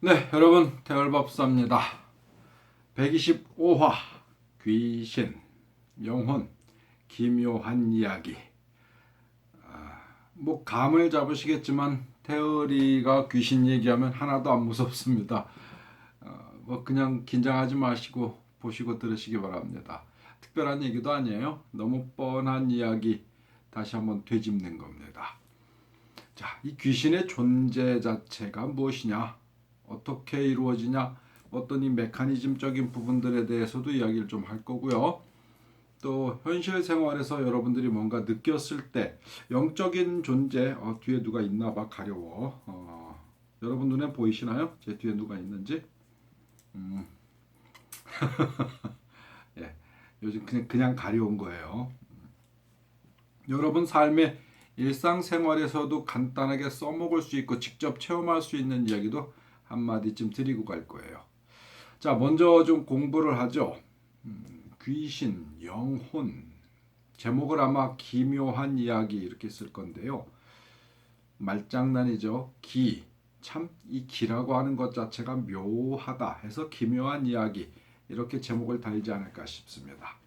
네, 여러분, 대열법사입니다. 125화 귀신, 영혼, 기묘한 이야기. 뭐 감을 잡으시겠지만 태열이가 귀신 얘기하면 하나도 안 무섭습니다. 뭐 그냥 긴장하지 마시고 보시고 들으시기 바랍니다. 특별한 얘기도 아니에요. 너무 뻔한 이야기 다시 한번 되짚는 겁니다. 자, 이 귀신의 존재 자체가 무엇이냐? 어떻게 이루어지냐, 어떤 이 메커니즘적인 부분들에 대해서도 이야기를 좀 할 거고요. 또 현실 생활에서 여러분들이 뭔가 느꼈을 때 영적인 존재, 뒤에 누가 있나 봐 가려워. 여러분 눈에 보이시나요? 제 뒤에 누가 있는지? 예, 요즘 그냥 가려운 거예요. 여러분 삶의 일상생활에서도 간단하게 써먹을 수 있고 직접 체험할 수 있는 이야기도 한마디쯤 드리고 갈 거예요. 자, 먼저 좀 공부를 하죠. 귀신, 영혼. 제목을 아마 기묘한 이야기 이렇게 쓸 건데요. 말장난이죠. 기. 참 이 기라고 하는 것 자체가 묘하다 해서 기묘한 이야기 이렇게 제목을 달지 않을까 싶습니다.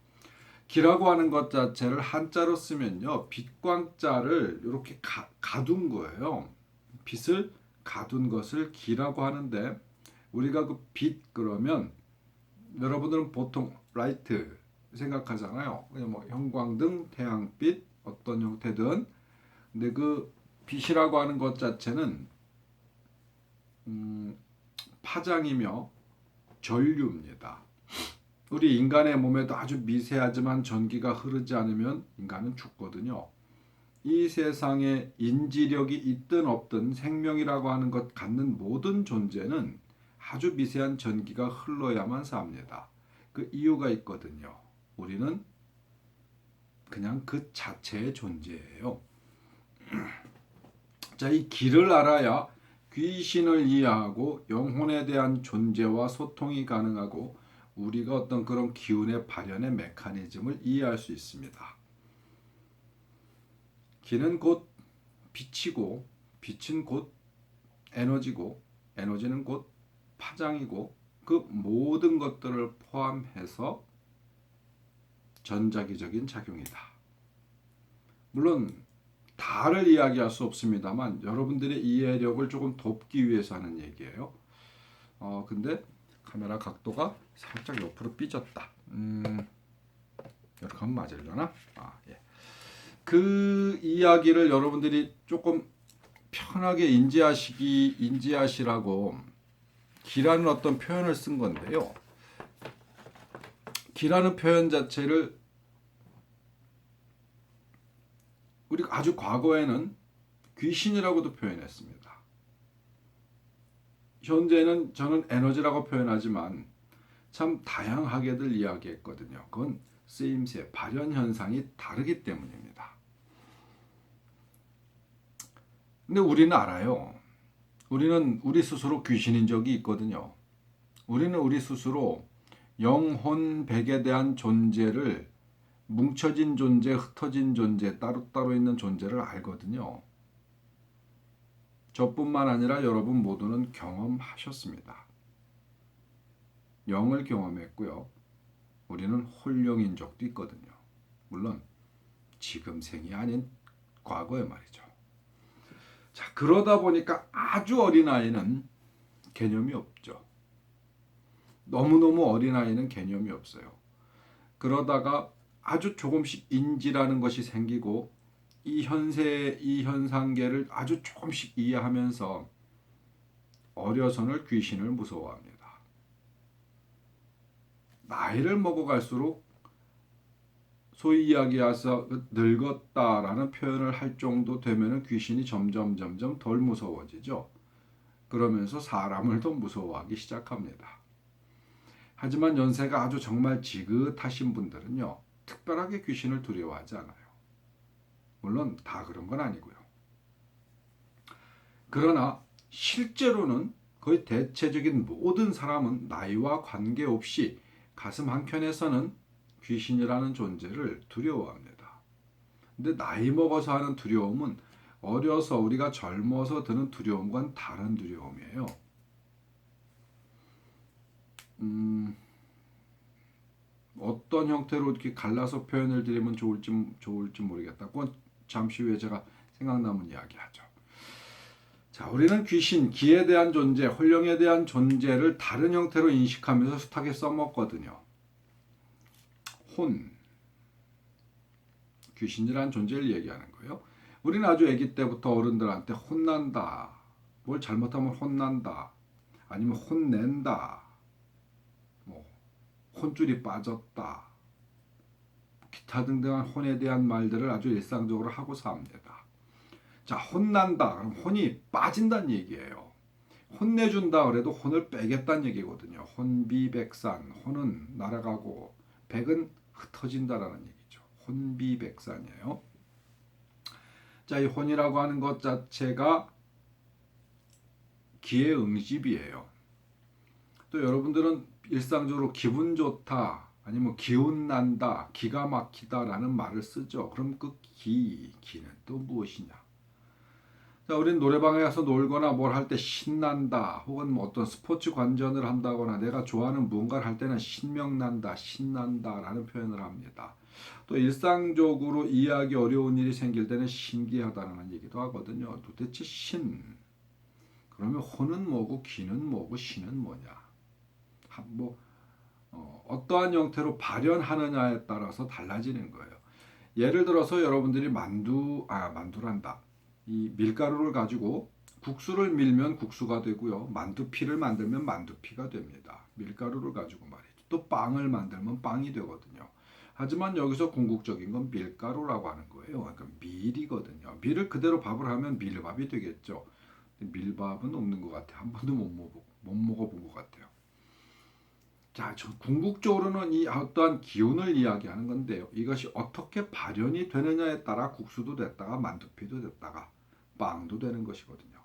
기라고 하는 것 자체를 한자로 쓰면요. 빛광자를 이렇게 가둔 거예요. 빛을 가둔 것을 기라고 하는데 우리가 그 빛 그러면 여러분들은 보통 라이트 생각하잖아요. 그냥 뭐 형광등, 태양빛 어떤 형태든. 근데 그 빛이라고 하는 것 자체는 파장이며 전류입니다. 우리 인간의 몸에도 아주 미세하지만 전기가 흐르지 않으면 인간은 죽거든요. 이 세상에 인지력이 있든 없든 생명이라고 하는 것 갖는 모든 존재는 아주 미세한 전기가 흘러야만 삽니다. 그 이유가 있거든요. 우리는 그냥 그 자체의 존재예요. 자, 이 길을 알아야 귀신을 이해하고 영혼에 대한 존재와 소통이 가능하고 우리가 어떤 그런 기운의 발현의 메커니즘을 이해할 수 있습니다. 기는 곧 빛이고 빛은 곧 에너지고 에너지는 곧 파장이고 그 모든 것들을 포함해서 전자기적인 작용이다. 물론 다를 이야기할 수 없습니다만 여러분들의 이해력을 조금 돕기 위해서 하는 얘기예요. 근데 카메라 각도가 살짝 옆으로 삐졌다. 이렇게 하면 맞으려나? 예. 그 이야기를 여러분들이 조금 편하게 인지하시라고 기라는 어떤 표현을 쓴 건데요. 기라는 표현 자체를 우리가 아주 과거에는 귀신이라고도 표현했습니다. 현재는 저는 에너지라고 표현하지만 참 다양하게들 이야기했거든요. 그건 쓰임새, 발현 현상이 다르기 때문입니다. 근데 우리는 알아요. 우리는 우리 스스로 귀신인 적이 있거든요. 우리는 우리 스스로 영혼 백에 대한 존재를 뭉쳐진 존재, 흩어진 존재, 따로따로 있는 존재를 알거든요. 저뿐만 아니라 여러분 모두는 경험하셨습니다. 영을 경험했고요. 우리는 홀령인 적도 있거든요. 물론 지금 생이 아닌 과거에 말이죠. 자, 그러다 보니까 아주 어린아이는 개념이 없죠. 너무너무 어린아이는 개념이 없어요. 그러다가 아주 조금씩 인지라는 것이 생기고 이 현상계를 아주 조금씩 이해하면서 어려서는 귀신을 무서워합니다. 나이를 먹어갈수록 소위 이야기해서 늙었다라는 표현을 할 정도 되면 귀신이 점점 덜 무서워지죠. 그러면서 사람을 더 무서워하기 시작합니다. 하지만 연세가 아주 정말 지긋하신 분들은요. 특별하게 귀신을 두려워하지 않아요. 물론 다 그런 건 아니고요. 그러나 실제로는 거의 대체적인 모든 사람은 나이와 관계없이 가슴 한켠에서는 귀신이라는 존재를 두려워합니다. 근데 나이 먹어서 하는 두려움은 어려서 우리가 젊어서 드는 두려움과는 다른 두려움이에요. 어떤 형태로 이렇게 갈라서 표현을 드리면 좋을지 모르겠다. 그건 잠시 후에 제가 생각나면 이야기하죠. 자, 우리는 귀신, 기에 대한 존재, 혼령에 대한 존재를 다른 형태로 인식하면서 숱하게 써먹거든요. 귀신이라는 존재를 얘기하는 거예요. 우리는 아주 아기 때부터 어른들한테 혼난다, 뭘 잘못하면 혼난다, 아니면 혼낸다, 뭐 혼줄이 빠졌다, 기타 등등한 혼에 대한 말들을 아주 일상적으로 하고 삽니다. 자, 혼난다, 그럼 혼이 빠진다는 얘기예요. 혼내준다 그래도 혼을 빼겠다는 얘기거든요. 혼비백산, 혼은 날아가고 백은 흩어진다라는 얘기죠. 혼비백산이에요. 자, 이 혼이라고 하는 것 자체가 기의 응집이에요. 또 여러분들은 일상적으로 기분 좋다, 아니면 기운 난다, 기가 막히다라는 말을 쓰죠. 그럼 그 기는 또 무엇이냐? 자, 우린 노래방에 가서 놀거나 뭘 할 때 신난다, 혹은 뭐 어떤 스포츠 관전을 한다거나 내가 좋아하는 무언가를 할 때는 신명난다, 신난다라는 표현을 합니다. 또 일상적으로 이해하기 어려운 일이 생길 때는 신기하다는 얘기도 하거든요. 도대체 그러면 혼은 뭐고 기는 뭐고 신은 뭐냐? 어떠한 형태로 발현하느냐에 따라서 달라지는 거예요. 예를 들어서 여러분들이 만두란다. 이 밀가루를 가지고 국수를 밀면 국수가 되고요. 만두피를 만들면 만두피가 됩니다. 밀가루를 가지고 말이죠. 또 빵을 만들면 빵이 되거든요. 하지만 여기서 궁극적인 건 밀가루라고 하는 거예요. 그러니까 밀이거든요. 밀을 그대로 밥을 하면 밀밥이 되겠죠. 밀밥은 없는 것 같아요. 한 번도 못 먹어본 것 같아요. 자, 궁극적으로는 이 어떠한 기운을 이야기하는 건데요. 이것이 어떻게 발현이 되느냐에 따라 국수도 됐다가 만두피도 됐다가 빵도 되는 것이거든요.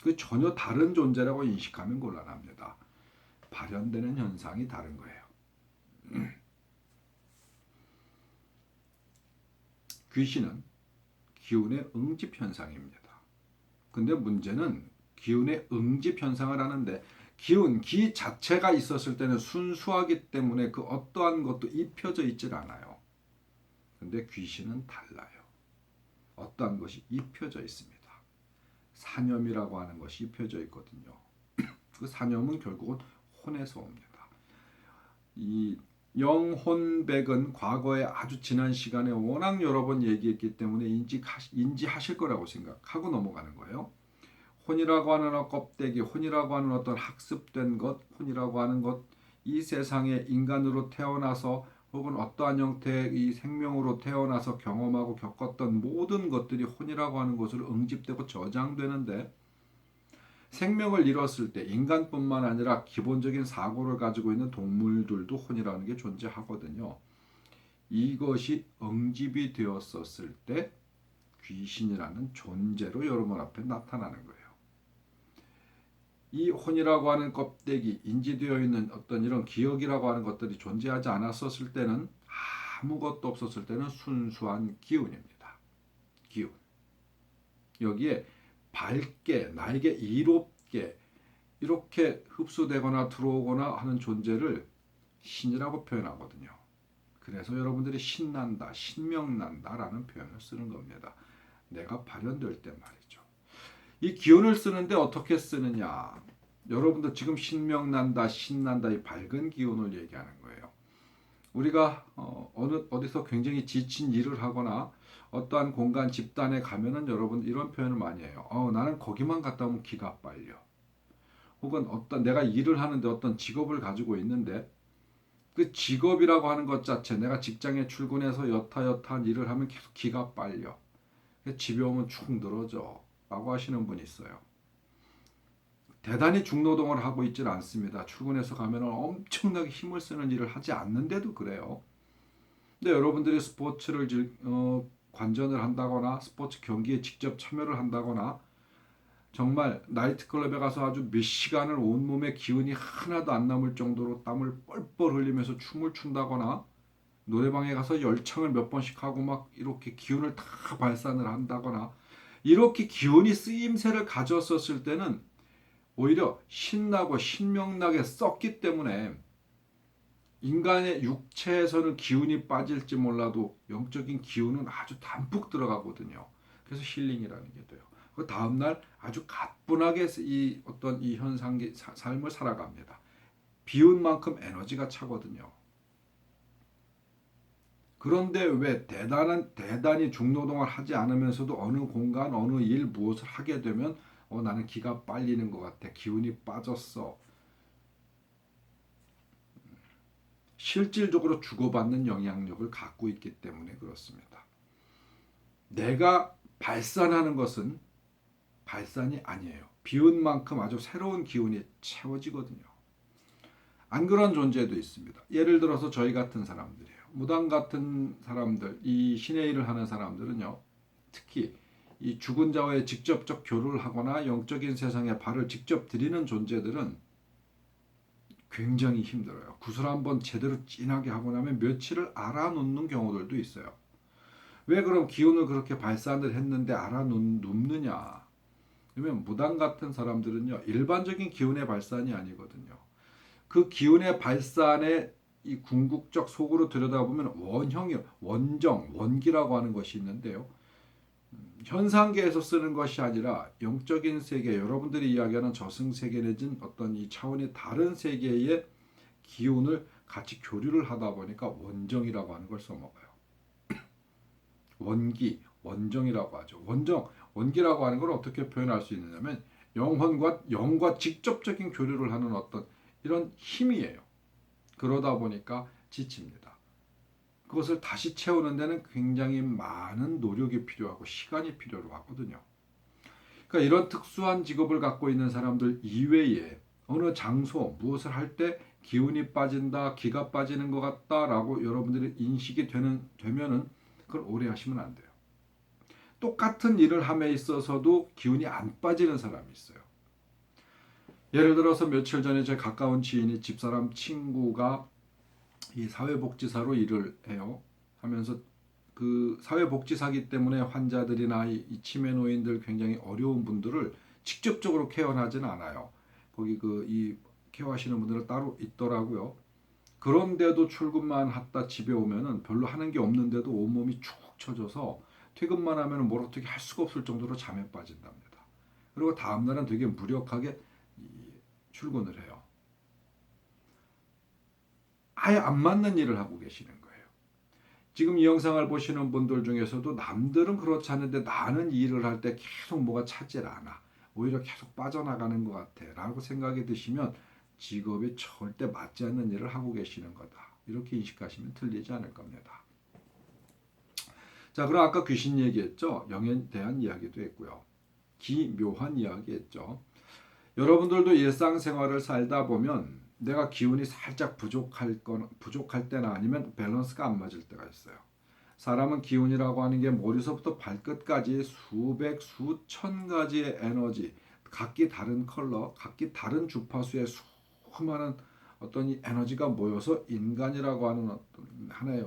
그 전혀 다른 존재라고 인식하면 곤란합니다. 발현되는 현상이 다른 거예요. 귀신은 기운의 응집 현상입니다. 근데 문제는 기운의 응집 현상을 하는데 기 자체가 있었을 때는 순수하기 때문에 그 어떠한 것도 입혀져 있질 않아요. 근데 귀신은 달라요. 어떠한 것이 입혀져 있습니다. 사념이라고 하는 것이 입혀져 있거든요. 그 사념은 결국은 혼에서 옵니다. 이 영혼백은 과거에 아주 지난 시간에 워낙 여러 번 얘기했기 때문에 인지하실 거라고 생각하고 넘어가는 거예요. 혼이라고 하는 껍데기, 혼이라고 하는 어떤 학습된 것, 혼이라고 하는 것, 이 세상에 인간으로 태어나서 혹은 어떠한 형태의 이 생명으로 태어나서 경험하고 겪었던 모든 것들이 혼이라고 하는 것으로 응집되고 저장되는데, 생명을 잃었을 때 인간뿐만 아니라 기본적인 사고를 가지고 있는 동물들도 혼이라는 게 존재하거든요. 이것이 응집이 되었었을 때 귀신이라는 존재로 여러분 앞에 나타나는 거예요. 이 혼이라고 하는 껍데기, 인지되어 있는 어떤 이런 기억이라고 하는 것들이 존재하지 않았었을 때는, 아무것도 없었을 때는 순수한 기운입니다. 기운. 여기에 밝게, 나에게 이롭게 이렇게 흡수되거나 들어오거나 하는 존재를 신이라고 표현하거든요. 그래서 여러분들이 신난다, 신명난다라는 표현을 쓰는 겁니다. 내가 발현될 때 말이죠. 이 기운을 쓰는데 어떻게 쓰느냐? 여러분들 지금 신명난다, 신난다, 이 밝은 기운을 얘기하는 거예요. 우리가 어디서 굉장히 지친 일을 하거나 어떠한 공간, 집단에 가면은 여러분 이런 표현을 많이 해요. 나는 거기만 갔다 오면 기가 빨려. 혹은 내가 일을 하는데 어떤 직업을 가지고 있는데 그 직업이라고 하는 것 자체, 내가 직장에 출근해서 여타여타한 일을 하면 계속 기가 빨려. 집에 오면 축 늘어져 라고 하시는 분이 있어요. 대단히 중노동을 하고 있지는 않습니다. 출근해서 가면 엄청나게 힘을 쓰는 일을 하지 않는데도 그래요. 근데 여러분들이 스포츠를 관전을 한다거나 스포츠 경기에 직접 참여를 한다거나 정말 나이트클럽에 가서 아주 몇 시간을 온몸에 기운이 하나도 안 남을 정도로 땀을 뻘뻘 흘리면서 춤을 춘다거나 노래방에 가서 열창을 몇 번씩 하고 막 이렇게 기운을 다 발산을 한다거나 이렇게 기운이 쓰임새를 가졌었을 때는 오히려 신나고 신명나게 썼기 때문에 인간의 육체에서는 기운이 빠질지 몰라도 영적인 기운은 아주 담뿍 들어가거든요. 그래서 힐링이라는 게 돼요. 그 다음날 아주 가뿐하게 이 어떤 이 현상의 삶을 살아갑니다. 비운 만큼 에너지가 차거든요. 그런데 왜 대단히 중노동을 하지 않으면서도 어느 공간, 어느 일, 무엇을 하게 되면 나는 기가 빨리는 것 같아. 기운이 빠졌어. 실질적으로 주고받는 영향력을 갖고 있기 때문에 그렇습니다. 내가 발산하는 것은 발산이 아니에요. 비운 만큼 아주 새로운 기운이 채워지거든요. 안 그런 존재도 있습니다. 예를 들어서 저희 같은 사람들이에요. 무당 같은 사람들, 이 신의 일을 하는 사람들은요. 특히 이 죽은 자와의 직접적 교류를 하거나 영적인 세상에 발을 직접 들이는 존재들은 굉장히 힘들어요. 구슬 한번 제대로 진하게 하고 나면 며칠을 알아놓는 경우들도 있어요. 왜 그럼 기운을 그렇게 발산을 했는데 알아놓느냐? 그러면 무당 같은 사람들은요. 일반적인 기운의 발산이 아니거든요. 그 기운의 발산의 이 궁극적 속으로 들여다보면 원형이 원정, 원기라고 하는 것이 있는데요. 현상계에서 쓰는 것이 아니라 영적인 세계, 여러분들이 이야기하는 저승세계 내진 어떤 이 차원이 다른 세계의 기운을 같이 교류를 하다 보니까 원정이라고 하는 걸 써먹어요. 원기, 원정이라고 하죠. 원기라고 하는 걸 어떻게 표현할 수 있느냐면 영과 직접적인 교류를 하는 어떤 이런 힘이에요. 그러다 보니까 지칩니다. 그것을 다시 채우는 데는 굉장히 많은 노력이 필요하고 시간이 필요로 하거든요. 그러니까 이런 특수한 직업을 갖고 있는 사람들 이외에 어느 장소, 무엇을 할 때 기운이 빠진다, 기가 빠지는 것 같다라고 여러분들이 인식이 되면은 그걸 오래 하시면 안 돼요. 똑같은 일을 함에 있어서도 기운이 안 빠지는 사람이 있어요. 예를 들어서 며칠 전에 제 가까운 지인이 집사람 친구가 이 사회복지사로 일을 해요. 하면서 그 사회복지사기 때문에 환자들이나 이 치매 노인들 굉장히 어려운 분들을 직접적으로 케어하지는 않아요. 거기 이 케어하시는 분들은 따로 있더라고요. 그런데도 출근만 했다 집에 오면은 별로 하는 게 없는데도 온몸이 축 처져서 퇴근만 하면 뭘 어떻게 할 수가 없을 정도로 잠에 빠진답니다. 그리고 다음날은 되게 무력하게 출근을 해요. 아예 안 맞는 일을 하고 계시는 거예요. 지금 이 영상을 보시는 분들 중에서도 남들은 그렇지 않은데 나는 이 일을 할 때 계속 뭐가 차질 않아. 오히려 계속 빠져나가는 것 같아. 라고 생각이 드시면 직업이 절대 맞지 않는 일을 하고 계시는 거다. 이렇게 인식하시면 틀리지 않을 겁니다. 자, 그럼 아까 귀신 얘기했죠. 영에 대한 이야기도 했고요. 기묘한 이야기 했죠. 여러분들도 일상생활을 살다 보면 내가 기운이 살짝 부족할 때나 아니면 밸런스가 안 맞을 때가 있어요. 사람은 기운이라고 하는 게 머리서부터 발끝까지 수백, 수천 가지의 에너지, 각기 다른 컬러, 각기 다른 주파수의 수많은 어떤 이 에너지가 모여서 인간이라고 하는 어떤 하나의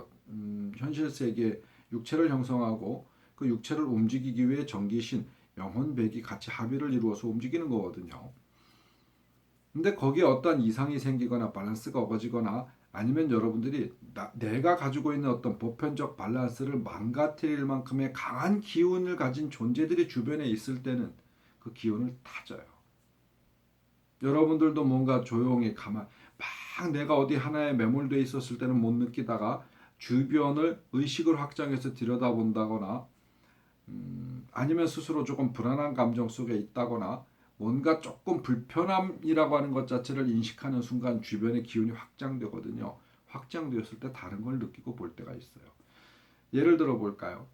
현실 세계의 육체를 형성하고 그 육체를 움직이기 위해 전기신, 영혼, 백이 같이 합의를 이루어서 움직이는 거거든요. 근데 거기에 어떤 이상이 생기거나 밸런스가 어거지거나 아니면 여러분들이 내가 가지고 있는 어떤 보편적 밸런스를 망가뜨릴 만큼의 강한 기운을 가진 존재들이 주변에 있을 때는 그 기운을 타져요. 여러분들도 뭔가 조용히 막 내가 어디 하나에 매몰되어 있었을 때는 못 느끼다가 주변을 의식을 확장해서 들여다본다거나 아니면 스스로 조금 불안한 감정 속에 있다거나 뭔가 조금 불편함이라고 하는 것 자체를 인식하는 순간 주변의 기운이 확장되거든요. 확장되었을 때 다른 걸 느끼고 볼 때가 있어요. 예를 들어 볼까요?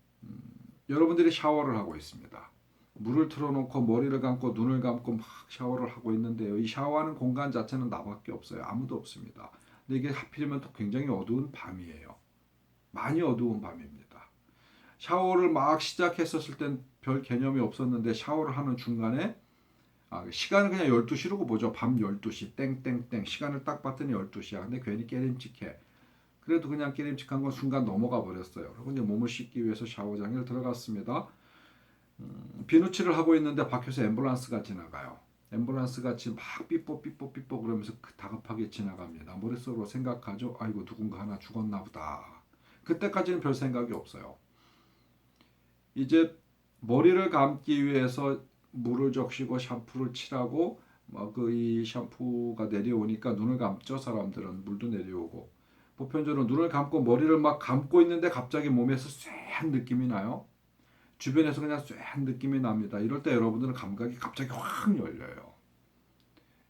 여러분들이 샤워를 하고 있습니다. 물을 틀어놓고 머리를 감고 눈을 감고 막 샤워를 하고 있는데요. 이 샤워하는 공간 자체는 나밖에 없어요. 아무도 없습니다. 근데 이게 하필이면 또 굉장히 어두운 밤이에요. 많이 어두운 밤입니다. 샤워를 막 시작했었을 땐 별 개념이 없었는데 샤워를 하는 중간에 시간은 그냥 12시라고 보죠. 밤 12시 땡땡땡 시간을 딱 봤더니 12시야. 근데 괜히 깨림칙해. 그래도 그냥 깨림칙한 건 순간 넘어가 버렸어요. 그리고 이제 몸을 씻기 위해서 샤워장에 들어갔습니다. 비누칠을 하고 있는데 밖에서 앰뷸런스가 지나가요. 앰뷸런스 같이 막 삐뽀 그러면서 다급하게 지나갑니다. 머릿속으로 생각하죠. 아이고 누군가 하나 죽었나 보다. 그때까지는 별 생각이 없어요. 이제 머리를 감기 위해서 물을 적시고 샴푸를 칠하고 이 샴푸가 내려오니까 눈을 감죠. 사람들은 물도 내려오고 보편적으로 눈을 감고 머리를 막 감고 있는데 갑자기 몸에서 쎄한 느낌이 나요. 주변에서 그냥 쎄한 느낌이 납니다. 이럴 때 여러분들은 감각이 갑자기 확 열려요.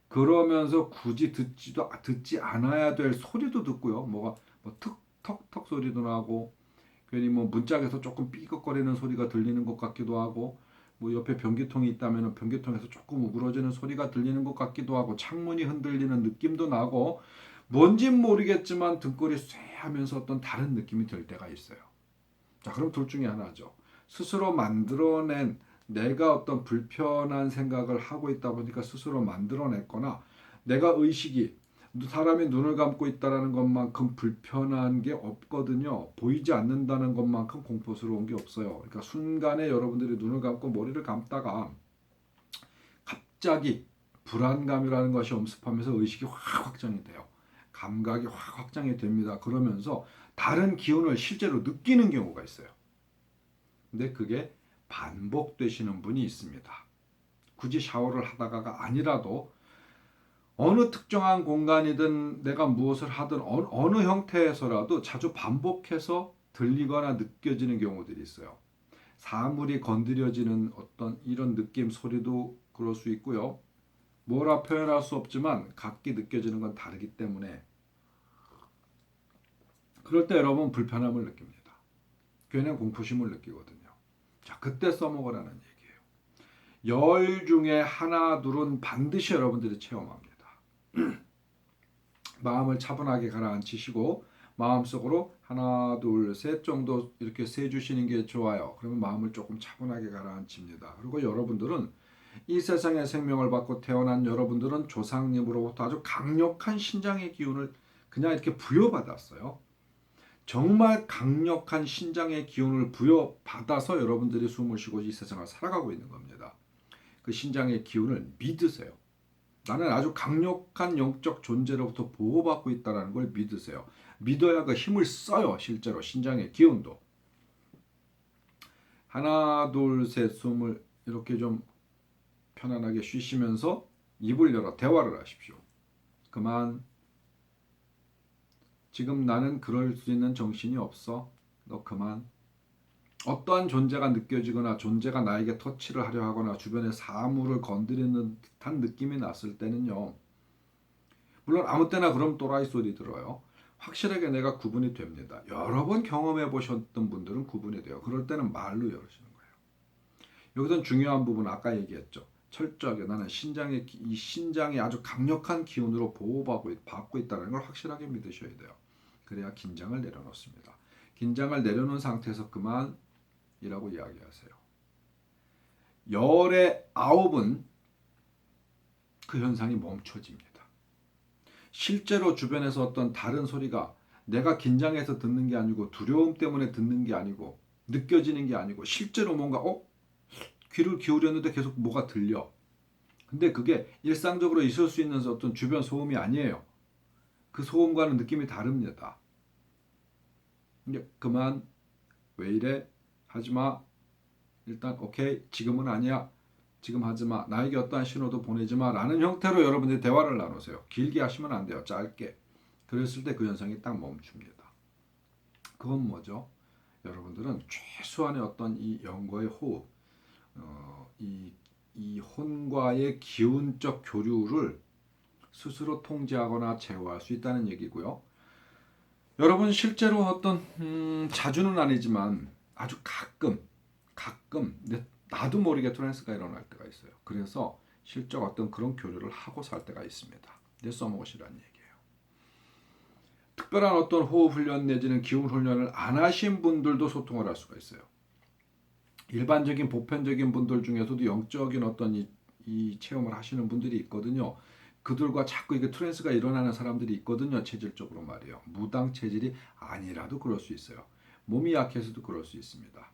그러면서 굳이 듣지 않아야 될 소리도 듣고요. 뭐가 턱턱턱 소리도 나고 괜히 문짝에서 조금 삐걱거리는 소리가 들리는 것 같기도 하고 옆에 변기통이 있다면 변기통에서 조금 우그러지는 소리가 들리는 것 같기도 하고 창문이 흔들리는 느낌도 나고 뭔진 모르겠지만 등골이 쇠하면서 어떤 다른 느낌이 들 때가 있어요. 자, 그럼 둘 중에 하나죠. 스스로 만들어낸 내가 어떤 불편한 생각을 하고 있다 보니까 스스로 만들어냈거나 내가 의식이 사람이 눈을 감고 있다는 것만큼 불편한 게 없거든요. 보이지 않는다는 것만큼 공포스러운 게 없어요. 그러니까 순간에 여러분들이 눈을 감고 머리를 감다가 갑자기 불안감이라는 것이 엄습하면서 의식이 확 확장이 돼요. 감각이 확 확장이 됩니다. 그러면서 다른 기운을 실제로 느끼는 경우가 있어요. 근데 그게 반복되시는 분이 있습니다. 굳이 샤워를 하다가가 아니라도 어느 특정한 공간이든 내가 무엇을 하든 어느 형태에서라도 자주 반복해서 들리거나 느껴지는 경우들이 있어요. 사물이 건드려지는 어떤 이런 느낌 소리도 그럴 수 있고요. 뭐라 표현할 수 없지만 각기 느껴지는 건 다르기 때문에 그럴 때 여러분 불편함을 느낍니다. 괜한 공포심을 느끼거든요. 자, 그때 써먹으라는 얘기예요. 열 중에 하나 둘은 반드시 여러분들이 체험합니다. 마음을 차분하게 가라앉히시고 마음속으로 하나 둘 셋 정도 이렇게 세주시는 게 좋아요. 그러면 마음을 조금 차분하게 가라앉힙니다. 그리고 여러분들은 이 세상에 생명을 받고 태어난 여러분들은 조상님으로부터 아주 강력한 신장의 기운을 그냥 이렇게 부여받았어요. 정말 강력한 신장의 기운을 부여받아서 여러분들이 숨을 쉬고 이 세상을 살아가고 있는 겁니다. 그 신장의 기운을 믿으세요. 나는 아주 강력한 영적 존재로부터 보호받고 있다는 걸 믿으세요. 믿어야 그 힘을 써요. 실제로 신장의 기운도. 하나 둘 셋 숨을 이렇게 좀 편안하게 쉬시면서 입을 열어 대화를 하십시오. 그만. 지금 나는 그럴 수 있는 정신이 없어. 너 그만. 어떠한 존재가 느껴지거나 존재가 나에게 터치를 하려 하거나 주변의 사물을 건드리는 듯한 느낌이 났을 때는요. 물론 아무 때나 그럼 또라이 소리 들어요. 확실하게 내가 구분이 됩니다. 여러 번 경험해 보셨던 분들은 구분이 돼요. 그럴 때는 말로 열으시는 거예요. 여기서 중요한 부분 아까 얘기했죠. 철저하게 나는 이 신장이 아주 강력한 기운으로 보호받고 있다는 걸 확실하게 믿으셔야 돼요. 그래야 긴장을 내려놓습니다. 긴장을 내려놓은 상태에서 그만이라고 이야기하세요. 열의 9은 그 현상이 멈춰집니다. 실제로 주변에서 어떤 다른 소리가 내가 긴장해서 듣는 게 아니고 두려움 때문에 듣는 게 아니고 느껴지는 게 아니고 실제로 뭔가 귀를 기울였는데 계속 뭐가 들려. 근데 그게 일상적으로 있을 수 있는 어떤 주변 소음이 아니에요. 그 소음과는 느낌이 다릅니다. 그만, 왜 이래? 하지마. 일단 오케이, 지금은 아니야. 지금 하지마. 나에게 어떠한 신호도 보내지마. 라는 형태로 여러분들이 대화를 나누세요. 길게 하시면 안 돼요. 짧게. 그랬을 때 그 현상이 딱 멈춥니다. 그건 뭐죠? 여러분들은 최소한의 어떤 이 영과의 호흡, 이 혼과의 기운적 교류를 스스로 통제하거나 제어할 수 있다는 얘기고요. 여러분 실제로 어떤 자주는 아니지만 아주 가끔 나도 모르게 트랜스가 일어날 때가 있어요. 그래서 실제 어떤 그런 교류를 하고 살 때가 있습니다. 써먹으시라는 얘기예요. 특별한 어떤 호흡 훈련 내지는 기운 훈련을 안 하신 분들도 소통을 할 수가 있어요. 일반적인 보편적인 분들 중에서도 영적인 어떤 이 체험을 하시는 분들이 있거든요. 그들과 자꾸 이게 트랜스가 일어나는 사람들이 있거든요. 체질적으로 말이에요. 무당 체질이 아니라도 그럴 수 있어요. 몸이 약해서도 그럴 수 있습니다.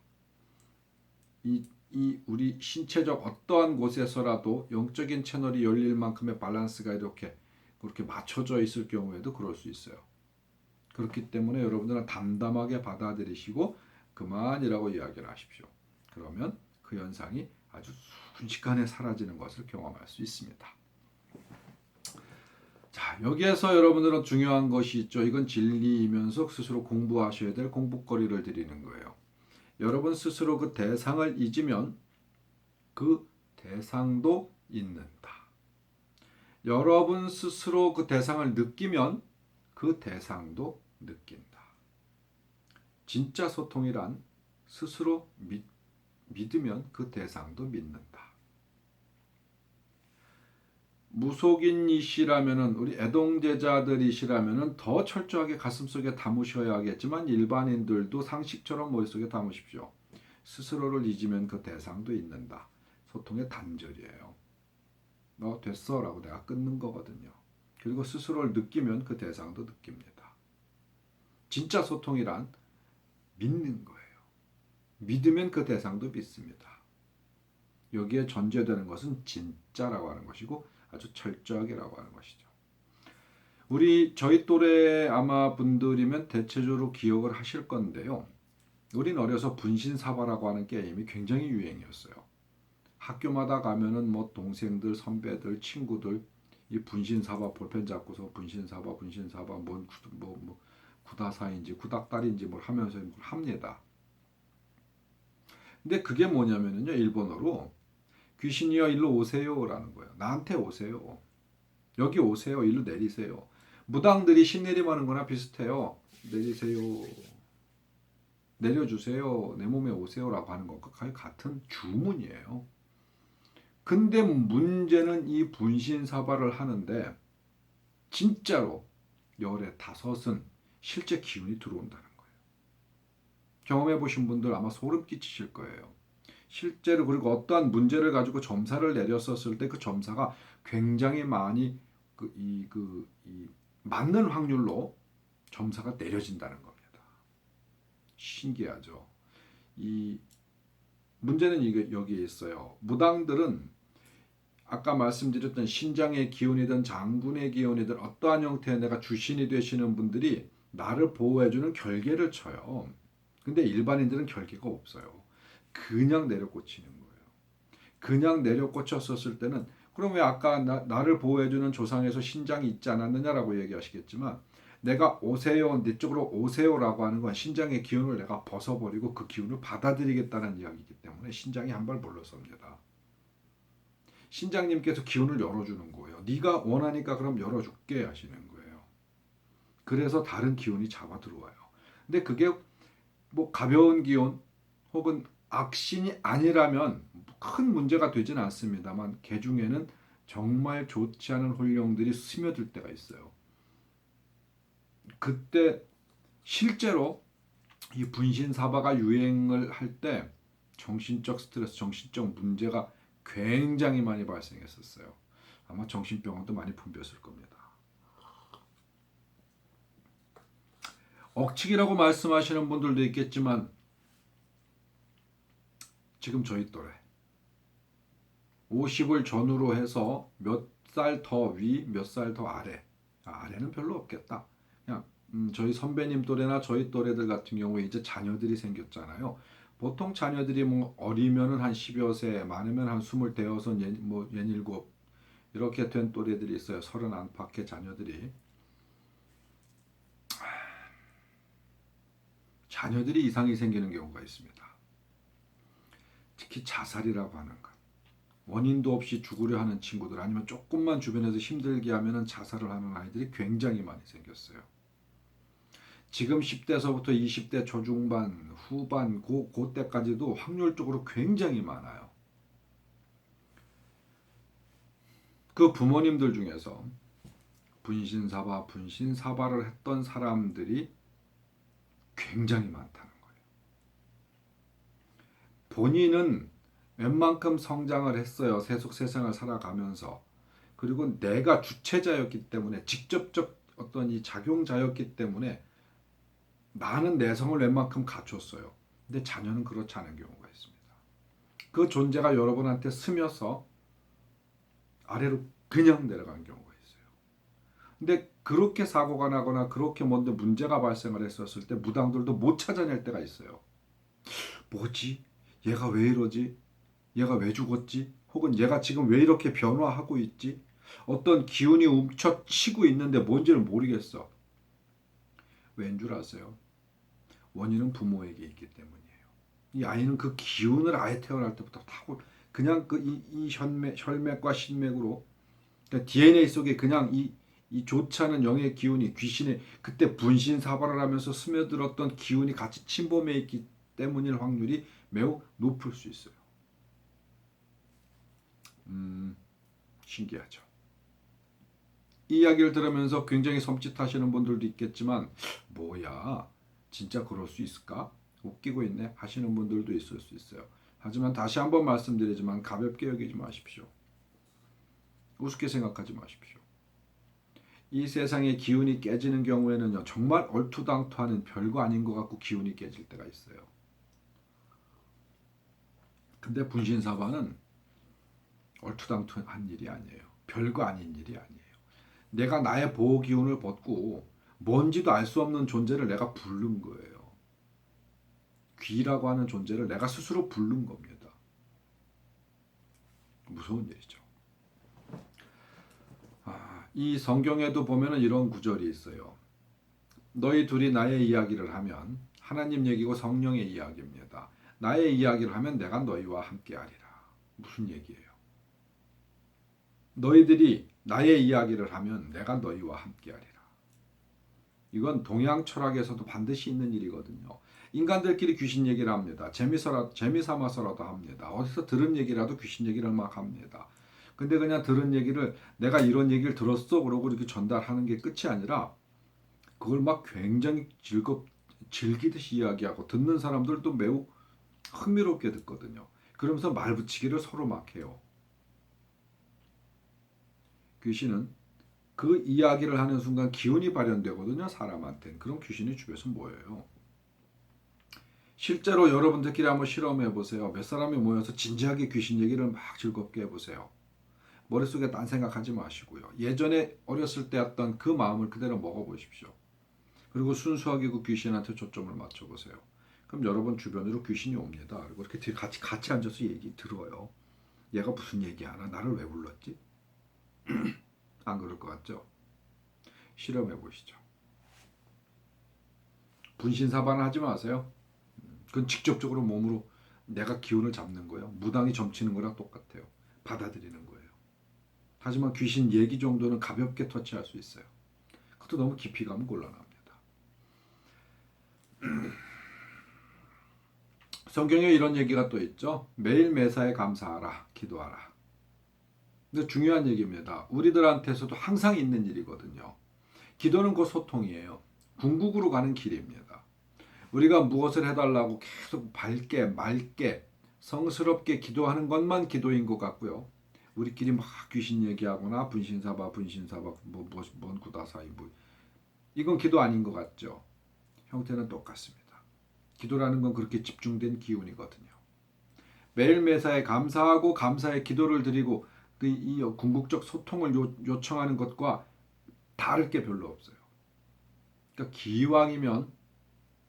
이 우리 신체적 어떠한 곳에서라도 영적인 채널이 열릴 만큼의 밸런스가 이렇게 그렇게 맞춰져 있을 경우에도 그럴 수 있어요. 그렇기 때문에 여러분들은 담담하게 받아들이시고 그만이라고 이야기를 하십시오. 그러면 그 현상이 아주 순식간에 사라지는 것을 경험할 수 있습니다. 자, 여기에서 여러분들은 중요한 것이 있죠. 이건 진리이면서 스스로 공부하셔야 될 공부거리를 드리는 거예요. 여러분 스스로 그 대상을 잊으면 그 대상도 잊는다. 여러분 스스로 그 대상을 느끼면 그 대상도 느낀다. 진짜 소통이란 스스로 믿으면 그 대상도 믿는다. 무속인이시라면은 우리 애동제자들이시라면은 더 철저하게 가슴속에 담으셔야 하겠지만 일반인들도 상식처럼 머릿속에 담으십시오. 스스로를 잊으면 그 대상도 잊는다. 소통의 단절이에요. 너 됐어 라고 내가 끊는 거거든요. 그리고 스스로를 느끼면 그 대상도 느낍니다. 진짜 소통이란 믿는 거예요. 믿으면 그 대상도 믿습니다. 여기에 전제되는 것은 진짜라고 하는 것이고 아주 철저하게라고 하는 것이죠. 저희 또래 아마 분들이면 대체적으로 기억을 하실 건데요. 우린 어려서 분신사바라고 하는 게임이 굉장히 유행이었어요. 학교마다 가면은 뭐 동생들, 선배들, 친구들 이 분신사바 볼펜 잡고서 분신사바 뭔 구다사인지 구닥다리인지 뭘 하면서 뭘 합니다. 근데 그게 뭐냐면요, 일본어로 귀신이여 일로 오세요라는 거예요. 나한테 오세요. 여기 오세요. 일로 내리세요. 무당들이 신내림하는 거나 비슷해요. 내리세요. 내려주세요. 내 몸에 오세요라고 하는 것과 거의 같은 주문이에요. 근데 문제는 이 분신사바를 하는데 진짜로 열의 5은 실제 기운이 들어온다는 거예요. 경험해 보신 분들 아마 소름 끼치실 거예요. 실제로 그리고 어떠한 문제를 가지고 점사를 내렸었을 때 그 점사가 굉장히 많이 맞는 확률로 점사가 내려진다는 겁니다. 신기하죠. 이 문제는 이게 여기에 있어요. 무당들은 아까 말씀드렸던 신장의 기운이든 장군의 기운이든 어떠한 형태의 내가 주신이 되시는 분들이 나를 보호해주는 결계를 쳐요. 근데 일반인들은 결계가 없어요. 그냥 내려꽂히는 거예요. 그냥 내려꽂혔었을 때는 그럼 왜 아까 나를 보호해주는 조상에서 신장이 있지 않았느냐라고 얘기하시겠지만 내가 오세요, 내 쪽으로 오세요라고 하는 건 신장의 기운을 내가 벗어버리고 그 기운을 받아들이겠다는 이야기이기 때문에 신장이 한 발 물러섭니다. 신장님께서 기운을 열어주는 거예요. 네가 원하니까 그럼 열어줄게 하시는 거예요. 그래서 다른 기운이 잡아 들어와요. 근데 그게 뭐 가벼운 기운 혹은 악신이 아니라면 큰 문제가 되진 않습니다만 개 중에는 정말 좋지 않은 혼령들이 스며들 때가 있어요. 그때 실제로 이 분신사바가 유행을 할 때 정신적 스트레스, 정신적 문제가 굉장히 많이 발생했었어요. 아마 정신병원도 많이 붐볐을 겁니다. 억측이라고 말씀하시는 분들도 있겠지만 지금 저희 또래 50을 전후로 해서 몇 살 더 위, 몇 살 더 아래. 아래는 별로 없겠다. 그냥 저희 선배님 또래나 저희 또래들 같은 경우에 이제 자녀들이 생겼잖아요. 보통 자녀들이 뭐 어리면은 한 10여 세, 많으면 한 20, 대여섯, 뭐 17 이렇게 된 또래들이 있어요. 30 안팎의 자녀들이. 자녀들이 이상이 생기는 경우가 있습니다. 특히 자살이라고 하는 것. 원인도 없이 죽으려 하는 친구들 아니면 조금만 주변에서 힘들게 하면 자살을 하는 아이들이 굉장히 많이 생겼어요. 지금 10대서부터 20대 초중반, 후반, 그때까지도 확률적으로 굉장히 많아요. 그 부모님들 중에서 분신사바를 했던 사람들이 굉장히 많다는 거예요. 본인은 웬만큼 성장을 했어요. 세상을 살아가면서. 그리고 내가 주체자였기 때문에 직접적 어떤 이 작용자였기 때문에 나는 내성을 웬만큼 갖췄어요. 근데 자녀는 그렇지 않은 경우가 있습니다. 그 존재가 여러분한테 스며서 아래로 그냥 내려간 경우가 있어요. 근데 그렇게 사고가 나거나 그렇게 뭔데 문제가 발생을 했었을 때 무당들도 못 찾아낼 때가 있어요. 뭐지? 얘가 왜 이러지? 얘가 왜 죽었지? 혹은 얘가 지금 왜 이렇게 변화하고 있지? 어떤 기운이 움켜치고 있는데 뭔지를 모르겠어. 왠 줄 아세요? 원인은 부모에게 있기 때문이에요. 이 아이는 그 기운을 아예 태어날 때부터 타고 그냥 이 혈맥과 신맥으로 그러니까 DNA 속에 그냥 이 좋지 않은 영의 기운이 귀신의 그때 분신사발을 하면서 스며들었던 기운이 같이 침범해 있기 때문일 확률이 매우 높을 수 있어요. 신기하죠. 이 이야기를 들으면서 굉장히 섬찟하시는 분들도 있겠지만 뭐야 진짜 그럴 수 있을까? 웃기고 있네 하시는 분들도 있을 수 있어요. 하지만 다시 한번 말씀드리지만 가볍게 여기지 마십시오. 우습게 생각하지 마십시오. 이 세상의 기운이 깨지는 경우에는요 정말 얼토당토하는 별거 아닌 것 같고 기운이 깨질 때가 있어요. 근데 분신사바는 얼토당토한 일이 아니에요. 별거 아닌 일이 아니에요. 내가 나의 보호 기운을 벗고 뭔지도 알 수 없는 존재를 내가 부른 거예요. 귀라고 하는 존재를 내가 스스로 부른 겁니다. 무서운 일이죠. 이 성경에도 보면은 이런 구절이 있어요. 너희 둘이 나의 이야기를 하면 하나님 얘기고 성령의 이야기입니다. 나의 이야기를 하면 내가 너희와 함께하리라. 무슨 얘기예요? 너희들이 나의 이야기를 하면 내가 너희와 함께하리라. 이건 동양 철학에서도 반드시 있는 일이거든요. 인간들끼리 귀신 얘기를 합니다. 재미삼아서라도 합니다. 어디서 들은 얘기라도 귀신 얘기를 막 합니다. 근데 그냥 들은 얘기를 내가 이런 얘기를 들었어 그러고 이렇게 전달하는 게 끝이 아니라 그걸 막 굉장히 즐기듯이 이야기하고 듣는 사람들도 매우 흥미롭게 듣거든요. 그러면서 말 붙이기를 서로 막 해요. 귀신은 그 이야기를 하는 순간 기운이 발현되거든요. 사람한테는. 그럼 귀신이 주변에서 뭐예요? 실제로 여러분들끼리 한번 실험해 보세요. 몇 사람이 모여서 진지하게 귀신 얘기를 막 즐겁게 해보세요. 머릿속에 딴 생각하지 마시고요. 예전에 어렸을 때 했던 그 마음을 그대로 먹어보십시오. 그리고 순수하게 그 귀신한테 초점을 맞춰보세요. 그럼 여러분 주변으로 귀신이 옵니다. 그리고 이렇게 같이 앉아서 얘기 들어요. 얘가 무슨 얘기하나? 나를 왜 불렀지? 안 그럴 것 같죠? 실험해 보시죠. 분신사반을 하지 마세요. 그건 직접적으로 몸으로 내가 기운을 잡는 거예요. 무당이 점치는 거랑 똑같아요. 받아들이는 거예요. 하지만 귀신 얘기 정도는 가볍게 터치할 수 있어요. 그것도 너무 깊이 가면 곤란합니다. 성경에 이런 얘기가 또 있죠. 매일 매사에 감사하라, 기도하라. 근데 중요한 얘기입니다. 우리들한테서도 항상 있는 일이거든요. 기도는 그 소통이에요. 궁극으로 가는 길입니다. 우리가 무엇을 해달라고 계속 밝게 맑게 성스럽게 기도하는 것만 기도인 것 같고요. 우리끼리 막 귀신 얘기하거나 분신사바 뭔 구다사이 이건 기도 아닌 것 같죠. 형태는 똑같습니다. 기도라는 건 그렇게 집중된 기운이거든요. 매일 매사에 감사하고 감사의 기도를 드리고 이 궁극적 소통을 요청하는 것과 다를 게 별로 없어요. 그러니까 기왕이면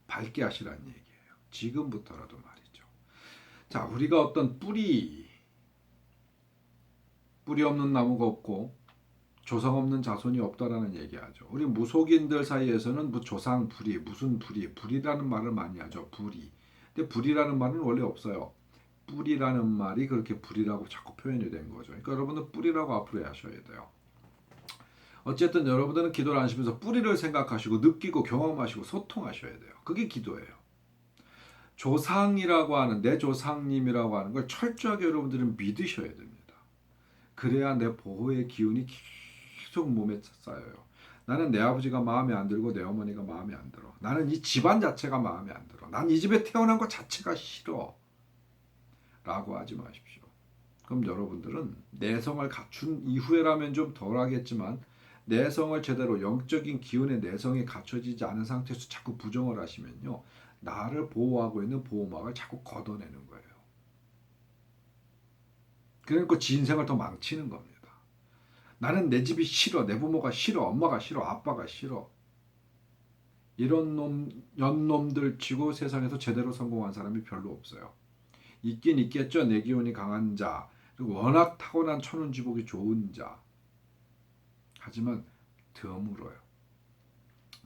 밝게 하시라는 얘기예요. 지금부터라도 말이죠. 자, 우리가 어떤 뿌리 없는 나무가 없고 조상 없는 자손이 없다라는 얘기하죠. 우리 무속인들 사이에서는 조상 불이 무슨 불이라는 말을 많이 하죠. 불이. 근데 불이라는 말은 원래 없어요. 뿌리라는 말이 그렇게 불이라고 자꾸 표현이 된 거죠. 그러니까 여러분은 뿌리라고 앞으로 하셔야 돼요. 어쨌든 여러분들은 기도를 하시면서 뿌리를 생각하시고 느끼고 경험하시고 소통하셔야 돼요. 그게 기도예요. 조상이라고 하는 내 조상님이라고 하는 걸 철저하게 여러분들은 믿으셔야 됩니다. 그래야 내 보호의 기운이 계속 몸에 쌓여요. 나는 내 아버지가 마음에 안 들고 내 어머니가 마음에 안 들어. 나는 이 집안 자체가 마음에 안 들어. 난 이 집에 태어난 것 자체가 싫어. 라고 하지 마십시오. 그럼 여러분들은 내성을 갖춘 이후에라면 좀 덜하겠지만 내성을 제대로 영적인 기운의 내성이 갖춰지지 않은 상태에서 자꾸 부정을 하시면요. 나를 보호하고 있는 보호막을 자꾸 걷어내는 거예요. 그러니까 지 인생을 더 망치는 겁니다. 나는 내 집이 싫어, 내 부모가 싫어, 엄마가 싫어, 아빠가 싫어. 이런 연놈들 치고 세상에서 제대로 성공한 사람이 별로 없어요. 있긴 있겠죠. 내 기운이 강한 자, 그리고 워낙 타고난 천운지복이 좋은 자. 하지만 드물어요.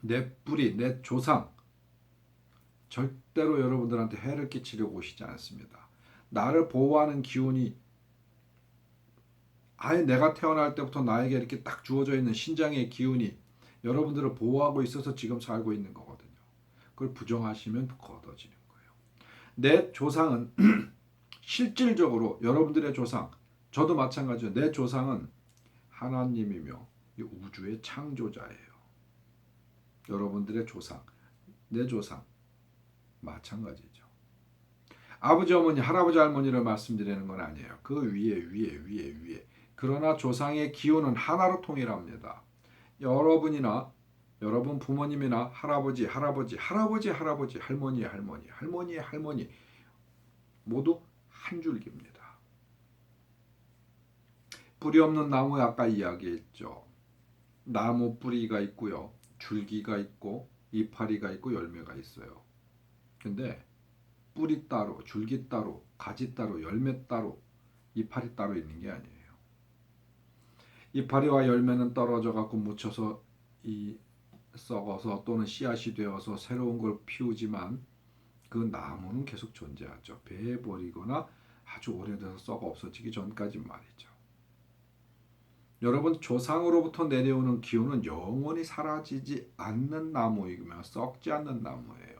내 뿌리, 내 조상 절대로 여러분들한테 해를 끼치려고 오시지 않습니다. 나를 보호하는 기운이 아예 내가 태어날 때부터 나에게 이렇게 딱 주어져 있는 신장의 기운이 여러분들을 보호하고 있어서 지금 살고 있는 거거든요. 그걸 부정하시면 거둬지는 거예요. 내 조상은 실질적으로 여러분들의 조상, 저도 마찬가지예요. 내 조상은 하나님이며 이 우주의 창조자예요. 여러분들의 조상, 내 조상 마찬가지죠. 아버지, 어머니, 할아버지, 할머니를 말씀드리는 건 아니에요. 그 위에. 그러나 조상의 기운은 하나로 통일합니다. 여러분이나 여러분 부모님이나 할아버지, 할머니 모두 한 줄기입니다. 뿌리 없는 나무에 아까 이야기했죠. 나무 뿌리가 있고요. 줄기가 있고 이파리가 있고 열매가 있어요. 근데 뿌리 따로, 줄기 따로, 가지 따로, 열매 따로, 이파리 따로 있는 게 아니에요. 이파리와 열매는 떨어져 갖고 묻혀서 썩어서 또는 씨앗이 되어서 새로운 걸 피우지만 그 나무는 계속 존재하죠. 베어버리거나 아주 오래돼서 썩어 없어지기 전까지 말이죠. 여러분 조상으로부터 내려오는 기운은 영원히 사라지지 않는 나무이며 썩지 않는 나무예요.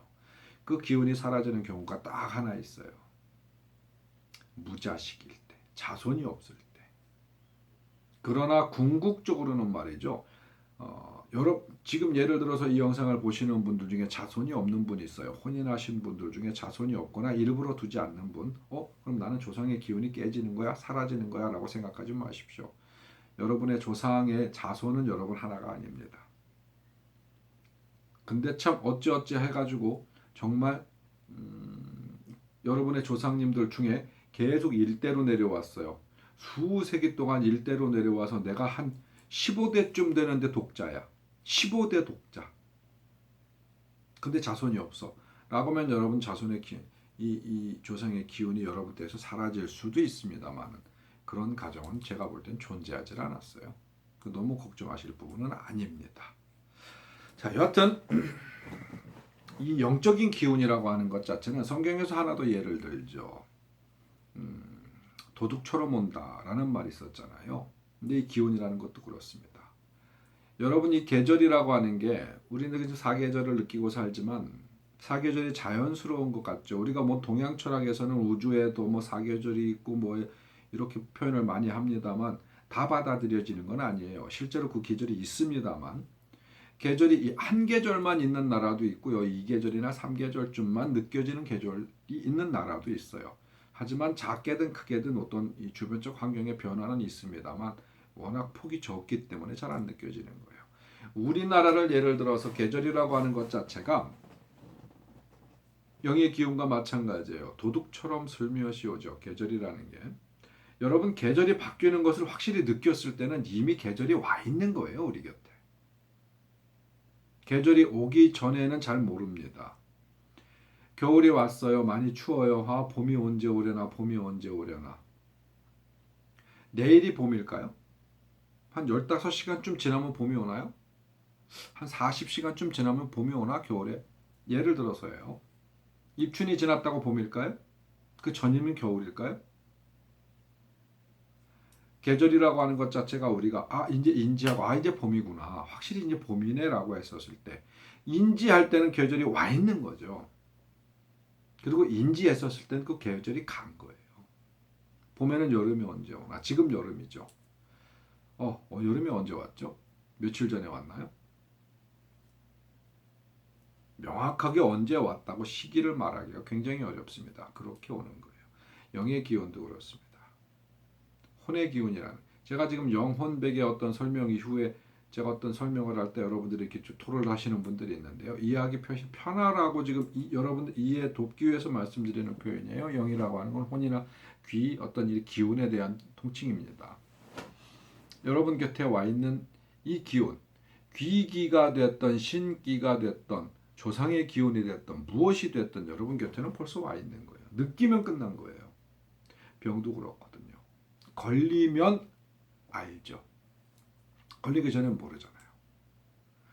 그 기운이 사라지는 경우가 딱 하나 있어요. 무자식일 때, 자손이 없을 때. 그러나 궁극적으로는 말이죠. 지금 예를 들어서 이 영상을 보시는 분들 중에 자손이 없는 분이 있어요. 혼인하신 분들 중에 자손이 없거나 일부러 두지 않는 분. 그럼 나는 조상의 기운이 깨지는 거야? 사라지는 거야? 라고 생각하지 마십시오. 여러분의 조상의 자손은 여러분 하나가 아닙니다. 근데 참 어찌어찌 해가지고 정말 여러분의 조상님들 중에 계속 일대로 내려왔어요. 수세기 동안 일대로 내려와서 내가 한 15대쯤 되는데 독자야. 15대 독자. 근데 자손이 없어. 라고 하면 여러분 자손의 이 조상의 기운이 여러분께서 사라질 수도 있습니다만 그런 가정은 제가 볼 땐 존재하지 않았어요. 너무 걱정하실 부분은 아닙니다. 자, 여하튼 이 영적인 기운이라고 하는 것 자체는 성경에서 하나 더 예를 들죠. 도둑처럼 온다라는 말이 있었잖아요. 근데 이 기운이라는 것도 그렇습니다. 여러분 이 계절이라고 하는 게 우리는 사계절을 느끼고 살지만 사계절이 자연스러운 것 같죠. 우리가 뭐 동양 철학에서는 우주에도 뭐 사계절이 있고 뭐 이렇게 표현을 많이 합니다만 다 받아들여지는 건 아니에요. 실제로 그 계절이 있습니다만 계절이 한 계절만 있는 나라도 있고요. 2계절이나 3계절쯤만 느껴지는 계절이 있는 나라도 있어요. 하지만 작게든 크게든 어떤 이 주변적 환경의 변화는 있습니다만 워낙 폭이 적기 때문에 잘 안 느껴지는 거예요. 우리나라를 예를 들어서 계절이라고 하는 것 자체가 영의 기운과 마찬가지예요. 도둑처럼 슬며시 오죠. 계절이라는 게. 여러분 계절이 바뀌는 것을 확실히 느꼈을 때는 이미 계절이 와 있는 거예요. 우리 곁에. 계절이 오기 전에는 잘 모릅니다. 겨울이 왔어요. 많이 추워요. 봄이 언제 오려나. 내일이 봄일까요? 한 15시간쯤 지나면 봄이 오나요? 한 40시간쯤 지나면 봄이 오나 겨울에? 예를 들어서요. 입춘이 지났다고 봄일까요? 그 전이면 겨울일까요? 계절이라고 하는 것 자체가 우리가 이제 인지하고 이제 봄이구나. 확실히 이제 봄이네라고 했었을 때 인지할 때는 계절이 와 있는 거죠. 그리고 인지했었을 때는 그 계절이 간 거예요. 봄에는 여름이 언제 오나? 지금 여름이죠. 여름이 언제 왔죠? 며칠 전에 왔나요? 명확하게 언제 왔다고 시기를 말하기가 굉장히 어렵습니다. 그렇게 오는 거예요. 영의 기운도 그렇습니다. 혼의 기운이라는 제가 지금 영혼백의 어떤 설명 이후에 제가 어떤 설명을 할 때 여러분들이 이렇게 토론을 하시는 분들이 있는데요. 이해하기 편하라고 지금 여러분들 이해 돕기 위해서 말씀드리는 표현이에요. 영이라고 하는 건 혼이나 귀, 어떤 이 기운에 대한 통칭입니다. 여러분 곁에 와 있는 이 기운, 귀기가 됐던 신기가 됐던 조상의 기운이 됐던 무엇이 됐던 여러분 곁에는 벌써 와 있는 거예요. 느끼면 끝난 거예요. 병도 그렇거든요. 걸리면 알죠. 걸리기 전엔 모르잖아요.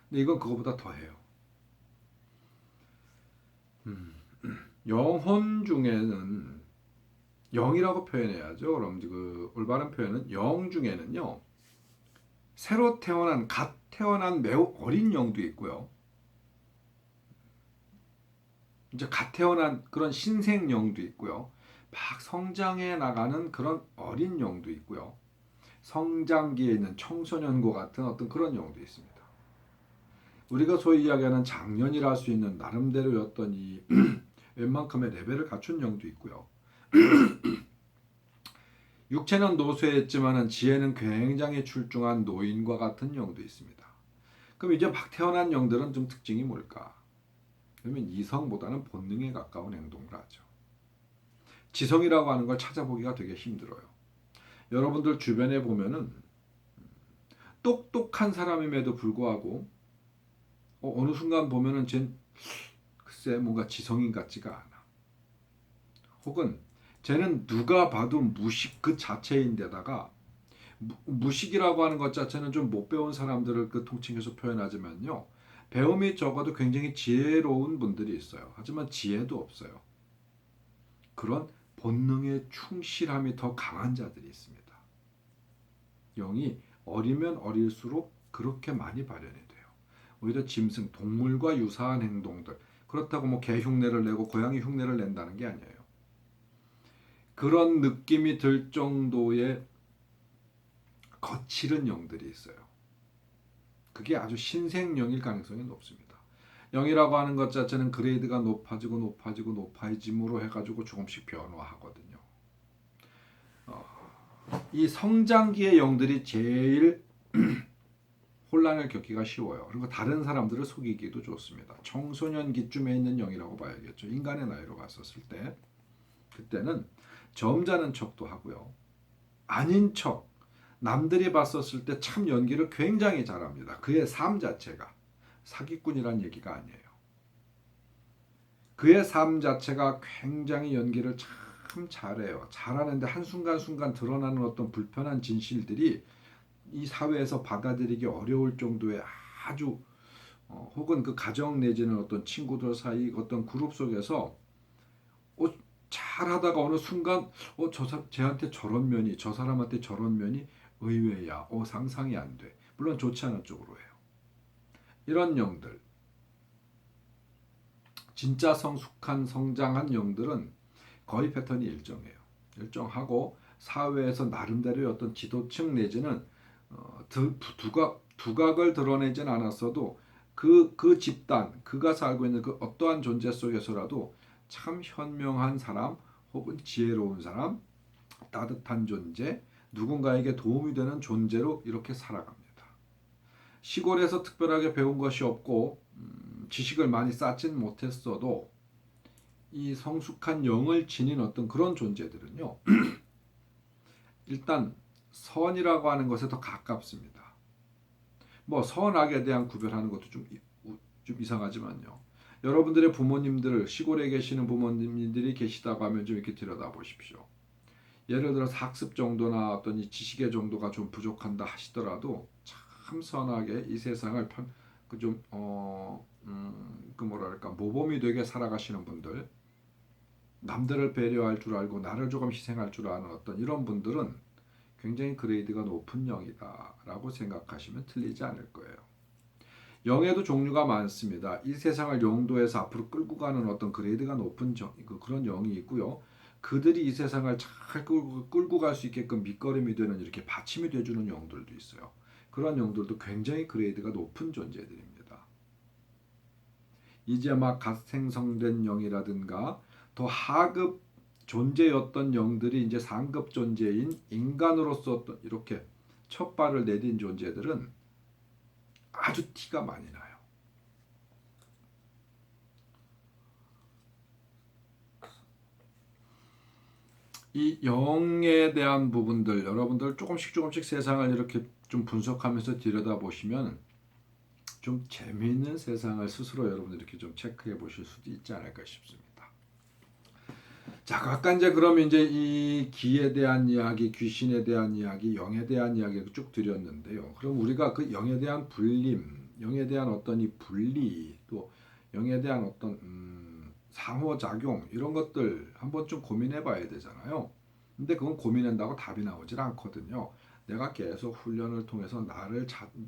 근데 이건 그거보다 더해요. 영혼 중에는 영이라고 표현해야죠. 그럼 그 올바른 표현은 영 중에는요. 새로 태어난 갓 태어난 매우 어린 영도 있고요. 이제 갓 태어난 그런 신생 영도 있고요. 막 성장해 나가는 그런 어린 영도 있고요. 성장기에 있는 청소년과 같은 어떤 그런 영도 있습니다. 우리가 소위 이야기하는 장년이라 할 수 있는 나름대로의 어떤 이 웬만큼의 레벨을 갖춘 영도 있고요. 육체는 노쇠했지만은 지혜는 굉장히 출중한 노인과 같은 영도 있습니다. 그럼 이제 막 태어난 영들은 좀 특징이 뭘까? 그러면 이성보다는 본능에 가까운 행동을 하죠. 지성이라고 하는 걸 찾아보기가 되게 힘들어요. 여러분들 주변에 보면은 똑똑한 사람임에도 불구하고 어느 순간 보면은 글쎄 뭔가 지성인 같지가 않아. 혹은 쟤는 누가 봐도 무식 그 자체인데다가 무식이라고 하는 것 자체는 좀 못 배운 사람들을 그 통칭해서 표현하지만요. 배움이 적어도 굉장히 지혜로운 분들이 있어요. 하지만 지혜도 없어요. 그런 본능의 충실함이 더 강한 자들이 있습니다. 영이 어리면 어릴수록 그렇게 많이 발현이 돼요. 오히려 짐승, 동물과 유사한 행동들. 그렇다고 뭐 개 흉내를 내고 고양이 흉내를 낸다는 게 아니에요. 그런 느낌이 들 정도의 거칠은 영들이 있어요. 그게 아주 신생영일 가능성이 높습니다. 영이라고 하는 것 자체는 그레이드가 높아지고 높아짐으로 해가지고 조금씩 변화하거든요. 이 성장기의 영들이 제일 혼란을 겪기가 쉬워요. 그리고 다른 사람들을 속이기도 좋습니다. 청소년기쯤에 있는 영이라고 봐야겠죠. 인간의 나이로 봤었을 때 그때는 점잖은 척도 하고요. 아닌 척, 남들이 봤었을 때 참 연기를 굉장히 잘합니다. 그의 삶 자체가 사기꾼이란 얘기가 아니에요. 그의 삶 자체가 굉장히 연기를 참 잘해요. 잘하는데 한순간순간 드러나는 어떤 불편한 진실들이 이 사회에서 받아들이기 어려울 정도의 아주 혹은 그 가정 내지는 어떤 친구들 사이 어떤 그룹 속에서 잘하다가 어느 순간 쟤한테 저런 면이 저 사람한테 저런 면이 의외야. 상상이 안 돼. 물론 좋지 않은 쪽으로 해요. 이런 영들 진짜 성숙한 성장한 영들은 거의 패턴이 일정해요. 일정하고 사회에서 나름대로의 어떤 지도층 내지는 두각을 드러내진 않았어도 그 집단, 그가 살고 있는 그 어떠한 존재 속에서라도 참 현명한 사람 혹은 지혜로운 사람, 따뜻한 존재, 누군가에게 도움이 되는 존재로 이렇게 살아갑니다. 시골에서 특별하게 배운 것이 없고 지식을 많이 쌓진 못했어도 이 성숙한 영을 지닌 어떤 그런 존재들은요. 일단 선이라고 하는 것에 더 가깝습니다. 뭐 선악에 대한 구별하는 것도 좀 이상하지만요. 여러분들의 부모님들, 시골에 계시는 부모님들이 계시다고 하면 좀 이렇게 들여다 보십시오. 예를 들어서 학습 정도나 어떤 이 지식의 정도가 좀 부족한다 하시더라도 참 선하게 이 세상을 모범이 되게 살아가시는 분들, 남들을 배려할 줄 알고 나를 조금 희생할 줄 아는 어떤 이런 분들은 굉장히 그레이드가 높은 영이다라고 생각하시면 틀리지 않을 거예요. 영에도 종류가 많습니다. 이 세상을 영도에서 앞으로 끌고 가는 어떤 그레이드가 높은 그런 영이 있고요. 그들이 이 세상을 잘 끌고 갈 수 있게끔 밑거름이 되는 이렇게 받침이 돼주는 영들도 있어요. 그런 영들도 굉장히 그레이드가 높은 존재들입니다. 이제 막 갓 생성된 영이라든가 더 하급 존재였던 영들이 이제 상급 존재인 인간으로서 어떤 이렇게 첫 발을 내딘 존재들은 아주 티가 많이 나요. 이 영에 대한 부분들 여러분들 조금씩 세상을 이렇게 좀 분석하면서 들여다보시면 좀 재미있는 세상을 스스로 여러분들 이렇게 좀 체크해 보실 수도 있지 않을까 싶습니다. 자, 아까 이제 그럼 이제 이 기에 대한 이야기, 귀신에 대한 이야기, 영에 대한 이야기를 쭉 드렸는데요. 그럼 우리가 그 영에 대한 불림, 영에 대한 어떤 이 분리, 또 영에 대한 어떤 상호작용 이런 것들 한번 좀 고민해 봐야 되잖아요. 근데 그건 고민한다고 답이 나오질 않거든요. 내가 계속 훈련을 통해서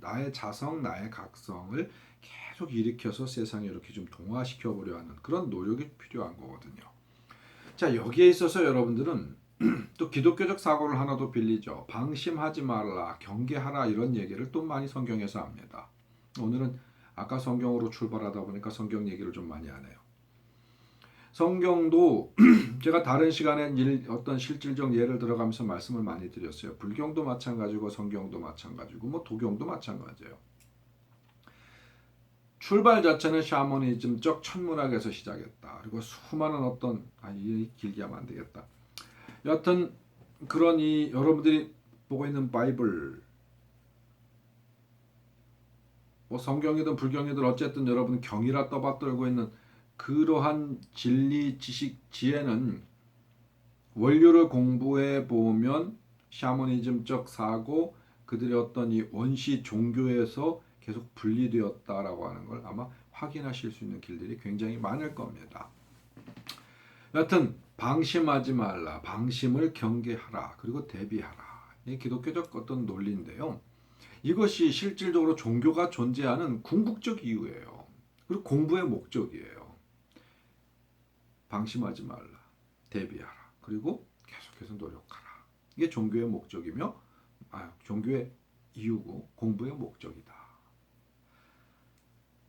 나의 자성, 나의 각성을 계속 일으켜서 세상에 이렇게 좀 동화시켜 보려 하는 그런 노력이 필요한 거거든요. 자, 여기에 있어서 여러분들은 또 기독교적 사고를 하나 더 빌리죠. 방심하지 말라, 경계하라 이런 얘기를 또 많이 성경에서 합니다. 오늘은 아까 성경으로 출발하다 보니까 성경 얘기를 좀 많이 하네요. 성경도 제가 다른 시간에 어떤 실질적 예를 들어가면서 말씀을 많이 드렸어요. 불경도 마찬가지고 성경도 마찬가지고 뭐 도경도 마찬가지예요. 출발 자체는 샤머니즘적 천문학에서 시작했다. 그리고 수많은 어떤 이 길게 하면 안 되겠다. 여하튼 그런 이 여러분들이 보고 있는 바이블 뭐 성경이든 불경이든 어쨌든 여러분 경이라 떠받들고 있는 그러한 진리 지식 지혜는 원료를 공부해 보면 샤머니즘적 사고 그들의 어떤 이 원시 종교에서 계속 분리되었다라고 하는 걸 아마 확인하실 수 있는 길들이 굉장히 많을 겁니다. 여하튼 방심하지 말라, 방심을 경계하라, 그리고 대비하라. 이 기독교적 어떤 논리인데요. 이것이 실질적으로 종교가 존재하는 궁극적 이유예요. 그리고 공부의 목적이에요. 방심하지 말라, 대비하라, 그리고 계속해서 노력하라. 이게 종교의 목적이며 종교의 이유고 공부의 목적이다.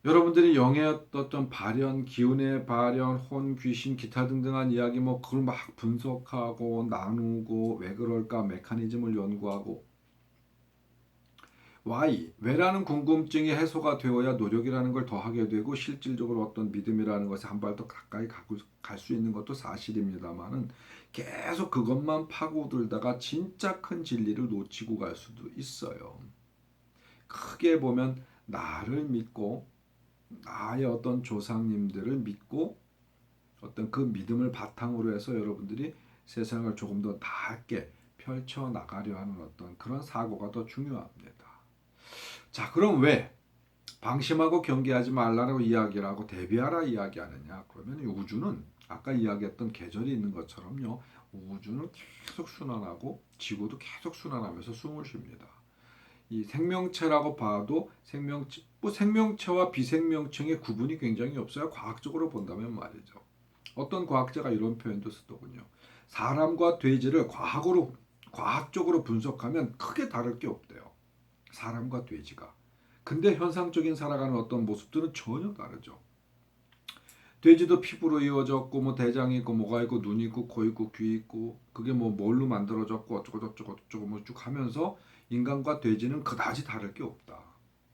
여러분들이 영의 어떤 발현, 기운의 발현, 혼, 귀신, 기타 등등한 이야기 그걸 막 분석하고 나누고 왜 그럴까 메커니즘을 연구하고 why, 왜라는 궁금증이 해소가 되어야 노력이라는 걸 더하게 되고 실질적으로 어떤 믿음이라는 것에 한 발 더 가까이 갈 수 있는 것도 사실입니다만은 계속 그것만 파고들다가 진짜 큰 진리를 놓치고 갈 수도 있어요. 크게 보면 나를 믿고 나의 어떤 조상님들을 믿고 어떤 그 믿음을 바탕으로 해서 여러분들이 세상을 조금 더 낮게 펼쳐 나가려 하는 어떤 그런 사고가 더 중요합니다. 자, 그럼 왜 방심하고 경계하지 말라고 이야기를 하고 대비하라 이야기하느냐? 그러면 우주는 아까 이야기했던 계절이 있는 것처럼요. 우주는 계속 순환하고 지구도 계속 순환하면서 숨을 쉽니다. 이 생명체라고 봐도 생명체와 비생명체의 구분이 굉장히 없어요. 과학적으로 본다면 말이죠. 어떤 과학자가 이런 표현도 쓰더군요. 사람과 돼지를 과학적으로 분석하면 크게 다를 게 없대요. 사람과 돼지가. 근데 현상적인 살아가는 어떤 모습들은 전혀 다르죠. 돼지도 피부로 이어졌고 대장이 있고 뭐가 있고 눈이 있고 코 있고 귀 있고 그게 뭘로 만들어졌고 어쩌고 쭉 하면서 인간과 돼지는 그다지 다를 게 없다.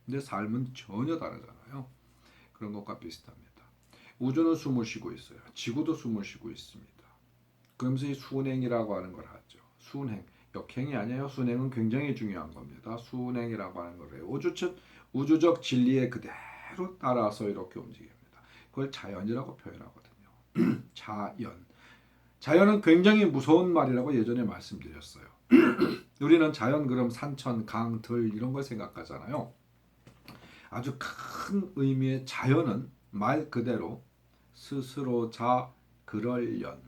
근데 삶은 전혀 다르잖아요. 그런 것과 비슷합니다. 우주는 숨을 쉬고 있어요. 지구도 숨을 쉬고 있습니다. 그러면서 이 순행이라고 하는 걸 하죠. 순행. 역행이 아니에요. 순행은 굉장히 중요한 겁니다. 순행이라고 하는 거래요. 우주적 진리에 그대로 따라서 이렇게 움직입니다. 그걸 자연이라고 표현하거든요. 자연. 자연은 굉장히 무서운 말이라고 예전에 말씀드렸어요. 우리는 자연 그럼 산천, 강, 들 이런 걸 생각하잖아요. 아주 큰 의미의 자연은 말 그대로 스스로 그럴련,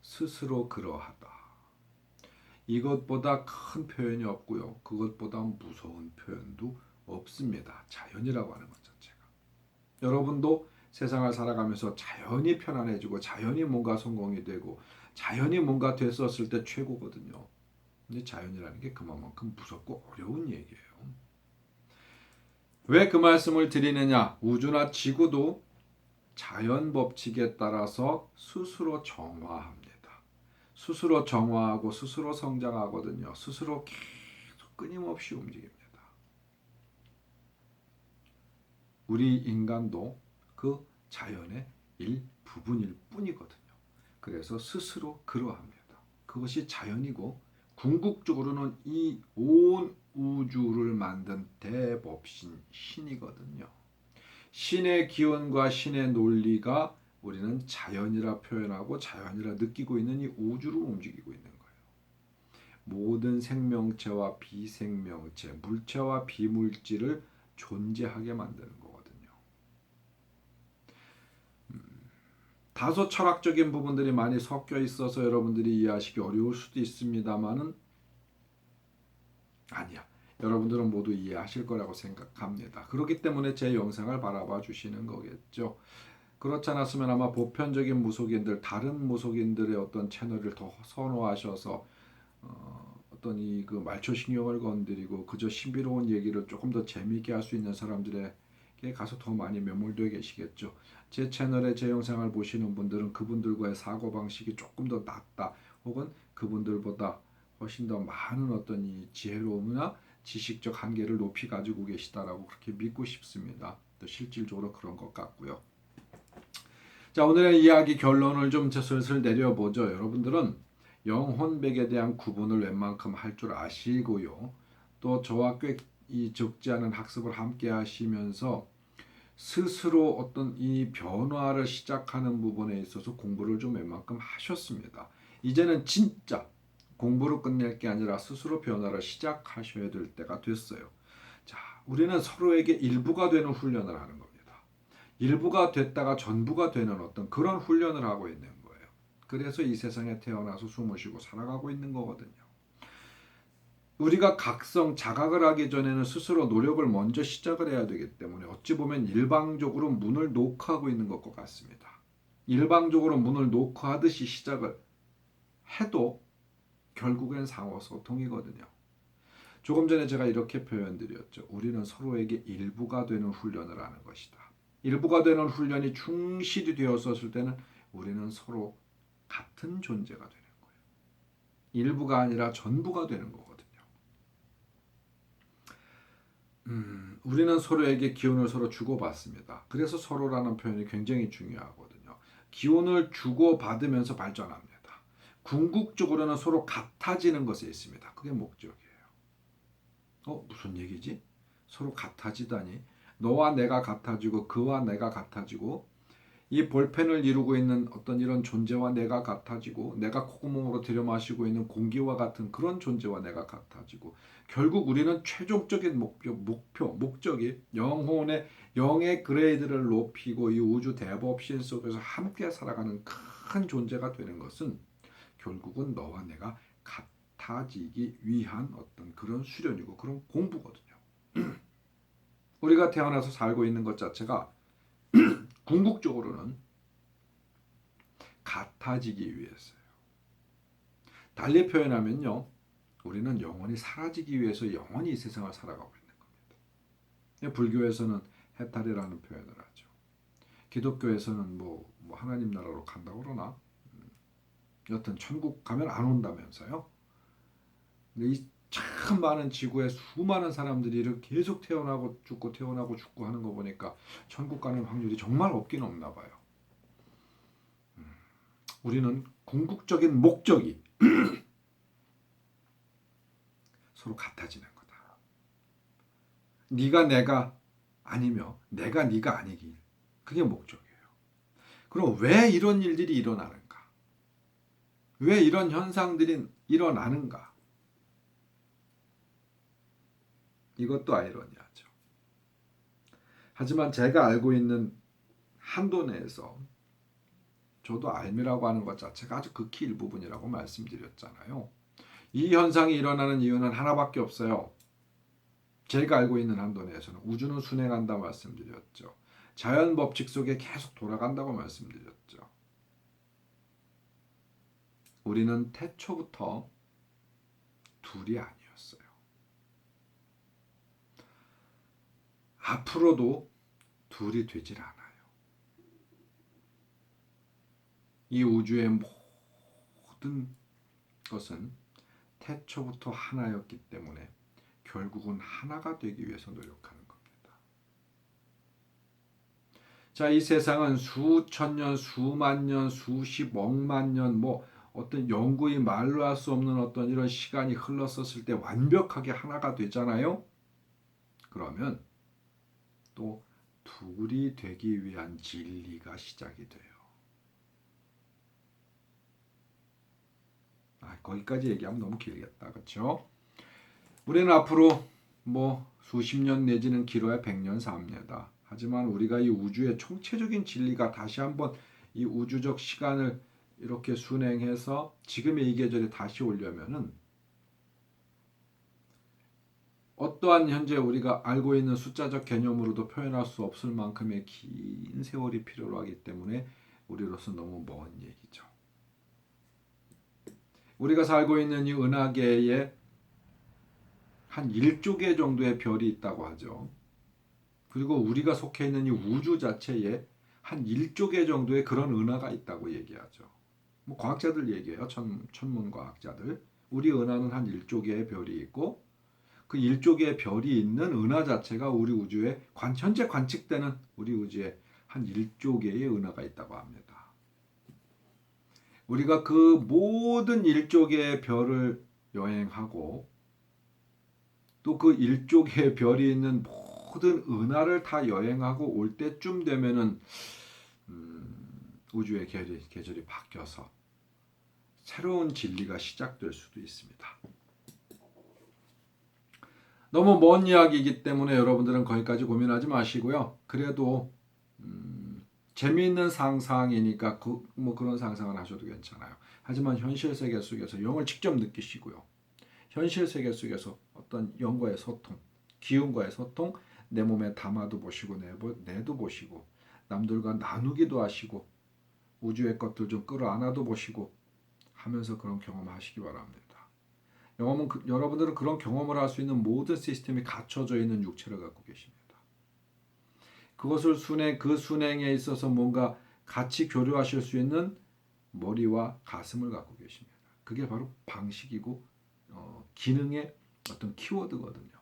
스스로 그러하다. 이것보다 큰 표현이 없고요. 그것보다 무서운 표현도 없습니다. 자연이라고 하는 것 자체가. 여러분도 세상을 살아가면서 자연이 편안해지고 자연이 뭔가 성공이 되고 자연이 뭔가 됐었을 때 최고거든요. 근데 자연이라는 게 그만큼 무섭고 어려운 얘기예요. 왜 그 말씀을 드리느냐? 우주나 지구도 자연 법칙에 따라서 스스로 정화합니다. 스스로 정화하고 스스로 성장하거든요. 스스로 계속 끊임없이 움직입니다. 우리 인간도 그 자연의 일부분일 뿐이거든요. 그래서 스스로 그러합니다. 그것이 자연이고 궁극적으로는 이 온 우주를 만든 대법신 신이거든요. 신의 기원과 신의 논리가 우리는 자연이라 표현하고 자연이라 느끼고 있는 이 우주를 움직이고 있는 거예요. 모든 생명체와 비생명체, 물체와 비물질을 존재하게 만드는 거거든요. 다소 철학적인 부분들이 많이 섞여 있어서 여러분들이 이해하시기 어려울 수도 있습니다만은 아니야. 여러분들은 모두 이해하실 거라고 생각합니다. 그렇기 때문에 제 영상을 바라봐 주시는 거겠죠. 그렇지 않았으면 아마 보편적인 무속인들, 다른 무속인들의 어떤 채널을 더 선호하셔서 어떤 이 그 말초신경을 건드리고 그저 신비로운 얘기를 조금 더 재미있게 할 수 있는 사람들에게 가서 더 많이 매몰되어 계시겠죠. 제 채널에 제 영상을 보시는 분들은 그분들과의 사고방식이 조금 더 낫다 혹은 그분들보다 훨씬 더 많은 어떤 이 지혜로움이나 지식적 한계를 높이 가지고 계시다라고 그렇게 믿고 싶습니다. 또 실질적으로 그런 것 같고요. 자, 오늘의 이야기 결론을 좀 슬슬 내려보죠. 여러분들은 영혼백에 대한 구분을 웬만큼 할 줄 아시고요. 또 저와 꽤 이 적지 않은 학습을 함께 하시면서 스스로 어떤 이 변화를 시작하는 부분에 있어서 공부를 좀 웬만큼 하셨습니다. 이제는 진짜 공부로 끝낼 게 아니라 스스로 변화를 시작하셔야 될 때가 됐어요. 자, 우리는 서로에게 일부가 되는 훈련을 하는 겁니다. 일부가 됐다가 전부가 되는 어떤 그런 훈련을 하고 있는 거예요. 그래서 이 세상에 태어나서 숨을 쉬고 살아가고 있는 거거든요. 우리가 각성, 자각을 하기 전에는 스스로 노력을 먼저 시작을 해야 되기 때문에 어찌 보면 일방적으로 문을 노크하고 있는 것과 같습니다. 일방적으로 문을 노크하듯이 시작을 해도 결국엔 상호소통이거든요. 조금 전에 제가 이렇게 표현드렸죠. 우리는 서로에게 일부가 되는 훈련을 하는 것이다. 일부가 되는 훈련이 충실히 되었을 때는 우리는 서로 같은 존재가 되는 거예요. 일부가 아니라 전부가 되는 거거든요. 우리는 서로에게 기운을 서로 주고받습니다. 그래서 서로라는 표현이 굉장히 중요하거든요. 기운을 주고받으면서 발전합니다. 궁극적으로는 서로 같아지는 것에 있습니다. 그게 목적이에요. 무슨 얘기지? 서로 같아지다니. 너와 내가 같아지고 그와 내가 같아지고 이 볼펜을 이루고 있는 어떤 이런 존재와 내가 같아지고 내가 콧구멍으로 들여마시고 있는 공기와 같은 그런 존재와 내가 같아지고 결국 우리는 최종적인 목적이 영의 그레이드를 높이고 이 우주 대법신 속에서 함께 살아가는 큰 존재가 되는 것은 결국은 너와 내가 같아지기 위한 어떤 그런 수련이고 그런 공부거든요. 우리가 태어나서 살고 있는 것 자체가 궁극적으로는 같아지기 위해서요. 달리 표현하면요. 우리는 영원히 사라지기 위해서 영원히 이 세상을 살아가고 있는 겁니다. 불교에서는 해탈이라는 표현을 하죠. 기독교에서는 뭐 하나님 나라로 간다고 그러나 여튼 천국 가면 안 온다면서요. 근데 이 참 많은 지구에 수많은 사람들이 이렇게 계속 태어나고 죽고 태어나고 죽고 하는 거 보니까 천국 가는 확률이 정말 없긴 없나 봐요. 우리는 궁극적인 목적이 서로 같아지는 거다. 네가 내가 아니며 내가 네가 아니길. 그게 목적이에요. 그럼 왜 이런 일들이 일어나는가? 왜 이런 현상들이 일어나는가? 이것도 아이러니하죠. 하지만 제가 알고 있는 한도 내에서 저도 알미라고 하는 것 자체가 아주 극히 일부분이라고 말씀드렸잖아요. 이 현상이 일어나는 이유는 하나밖에 없어요. 제가 알고 있는 한도 내에서는 우주는 순행한다 말씀드렸죠. 자연 법칙 속에 계속 돌아간다고 말씀드렸죠. 우리는 태초부터 둘이 아니었어요. 앞으로도 둘이 되질 않아요. 이 우주의 모든 것은 태초부터 하나였기 때문에 결국은 하나가 되기 위해서 노력하는 겁니다. 자, 이 세상은 수천 년, 수만 년, 수십억만 년, 뭐 어떤 연구의 말로 할 수 없는 어떤 이런 시간이 흘렀었을 때 완벽하게 하나가 되잖아요. 그러면 또 둘이 되기 위한 진리가 시작이 돼요. 거기까지 얘기하면 너무 길겠다. 그렇죠? 우리는 앞으로 뭐 수십 년 내지는 길어야 100년 삽니다. 하지만 우리가 이 우주의 총체적인 진리가 다시 한번 이 우주적 시간을 이렇게 순행해서 지금의 이 계절에 다시 오려면은 어떠한 현재 우리가 알고 있는 숫자적 개념으로도 표현할 수 없을 만큼의 긴 세월이 필요로 하기 때문에 우리로서 너무 먼 얘기죠. 우리가 살고 있는 이 은하계에 한 1조 개 정도의 별이 있다고 하죠. 그리고 우리가 속해 있는 이 우주 자체에 한 1조 개 정도의 그런 은하가 있다고 얘기하죠. 뭐 과학자들 얘기해요. 천문과학자들. 우리 은하는 한 1조 개의 별이 있고 그 1조 개의 별이 있는 은하 자체가 우리 우주에 현재 관측되는 우리 우주에 한 1조 개의 은하가 있다고 합니다. 우리가 그 모든 1조 개의 별을 여행하고 또 그 1조 개의 별이 있는 모든 은하를 다 여행하고 올 때쯤 되면은 우주의 계절이 바뀌어서 새로운 진리가 시작될 수도 있습니다. 너무 먼 이야기이기 때문에 여러분들은 거기까지 고민하지 마시고요. 그래도 재미있는 상상이니까 뭐 그런 상상을 하셔도 괜찮아요. 하지만 현실 세계 속에서 영을 직접 느끼시고요. 현실 세계 속에서 어떤 영과의 소통, 기운과의 소통, 내 몸에 담아도 보시고 내도 보시고 남들과 나누기도 하시고 우주의 것들 좀 끌어안아도 보시고 하면서 그런 경험하시기 바랍니다. 여러분들은 그런 경험을 할 수 있는 모든 시스템이 갖춰져 있는 육체를 갖고 계십니다. 그것을 그 순행에 있어서 뭔가 같이 교류하실 수 있는 머리와 가슴을 갖고 계십니다. 그게 바로 방식이고 기능의 어떤 키워드거든요.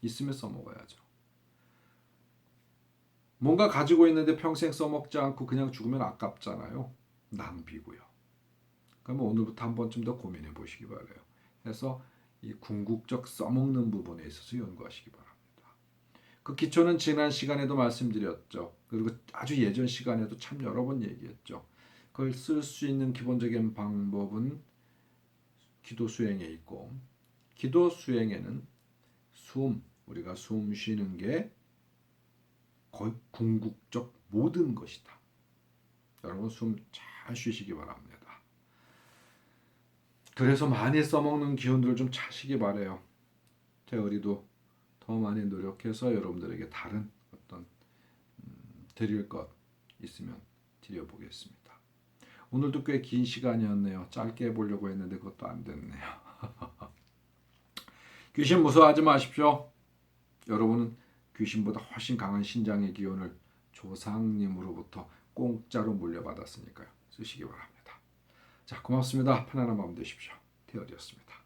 있으면 써먹어야죠. 뭔가 가지고 있는데 평생 써먹지 않고 그냥 죽으면 아깝잖아요. 낭비고요. 그러면 오늘부터 한 번쯤 더 고민해 보시기 바라요. 해서 이 궁극적 써먹는 부분에 있어서 연구하시기 바랍니다. 그 기초는 지난 시간에도 말씀드렸죠. 그리고 아주 예전 시간에도 참 여러 번 얘기했죠. 그걸 쓸 수 있는 기본적인 방법은 기도 수행에 있고 기도 수행에는 우리가 숨 쉬는 게 거의 궁극적 모든 것이다. 여러분 숨 잘 쉬시기 바랍니다. 그래서 많이 써먹는 기운들을 좀 차시기 바래요. 테오리도 더 많이 노력해서 여러분들에게 다른 어떤 드릴 것 있으면 드려보겠습니다. 오늘도 꽤 긴 시간이었네요. 짧게 해보려고 했는데 그것도 안 됐네요. 귀신 무서워하지 마십시오. 여러분은 귀신보다 훨씬 강한 신장의 기운을 조상님으로부터 공짜로 물려받았으니까요. 쓰시기 바랍니다. 자, 고맙습니다. 편안한 밤 되십시오. 테오리였습니다.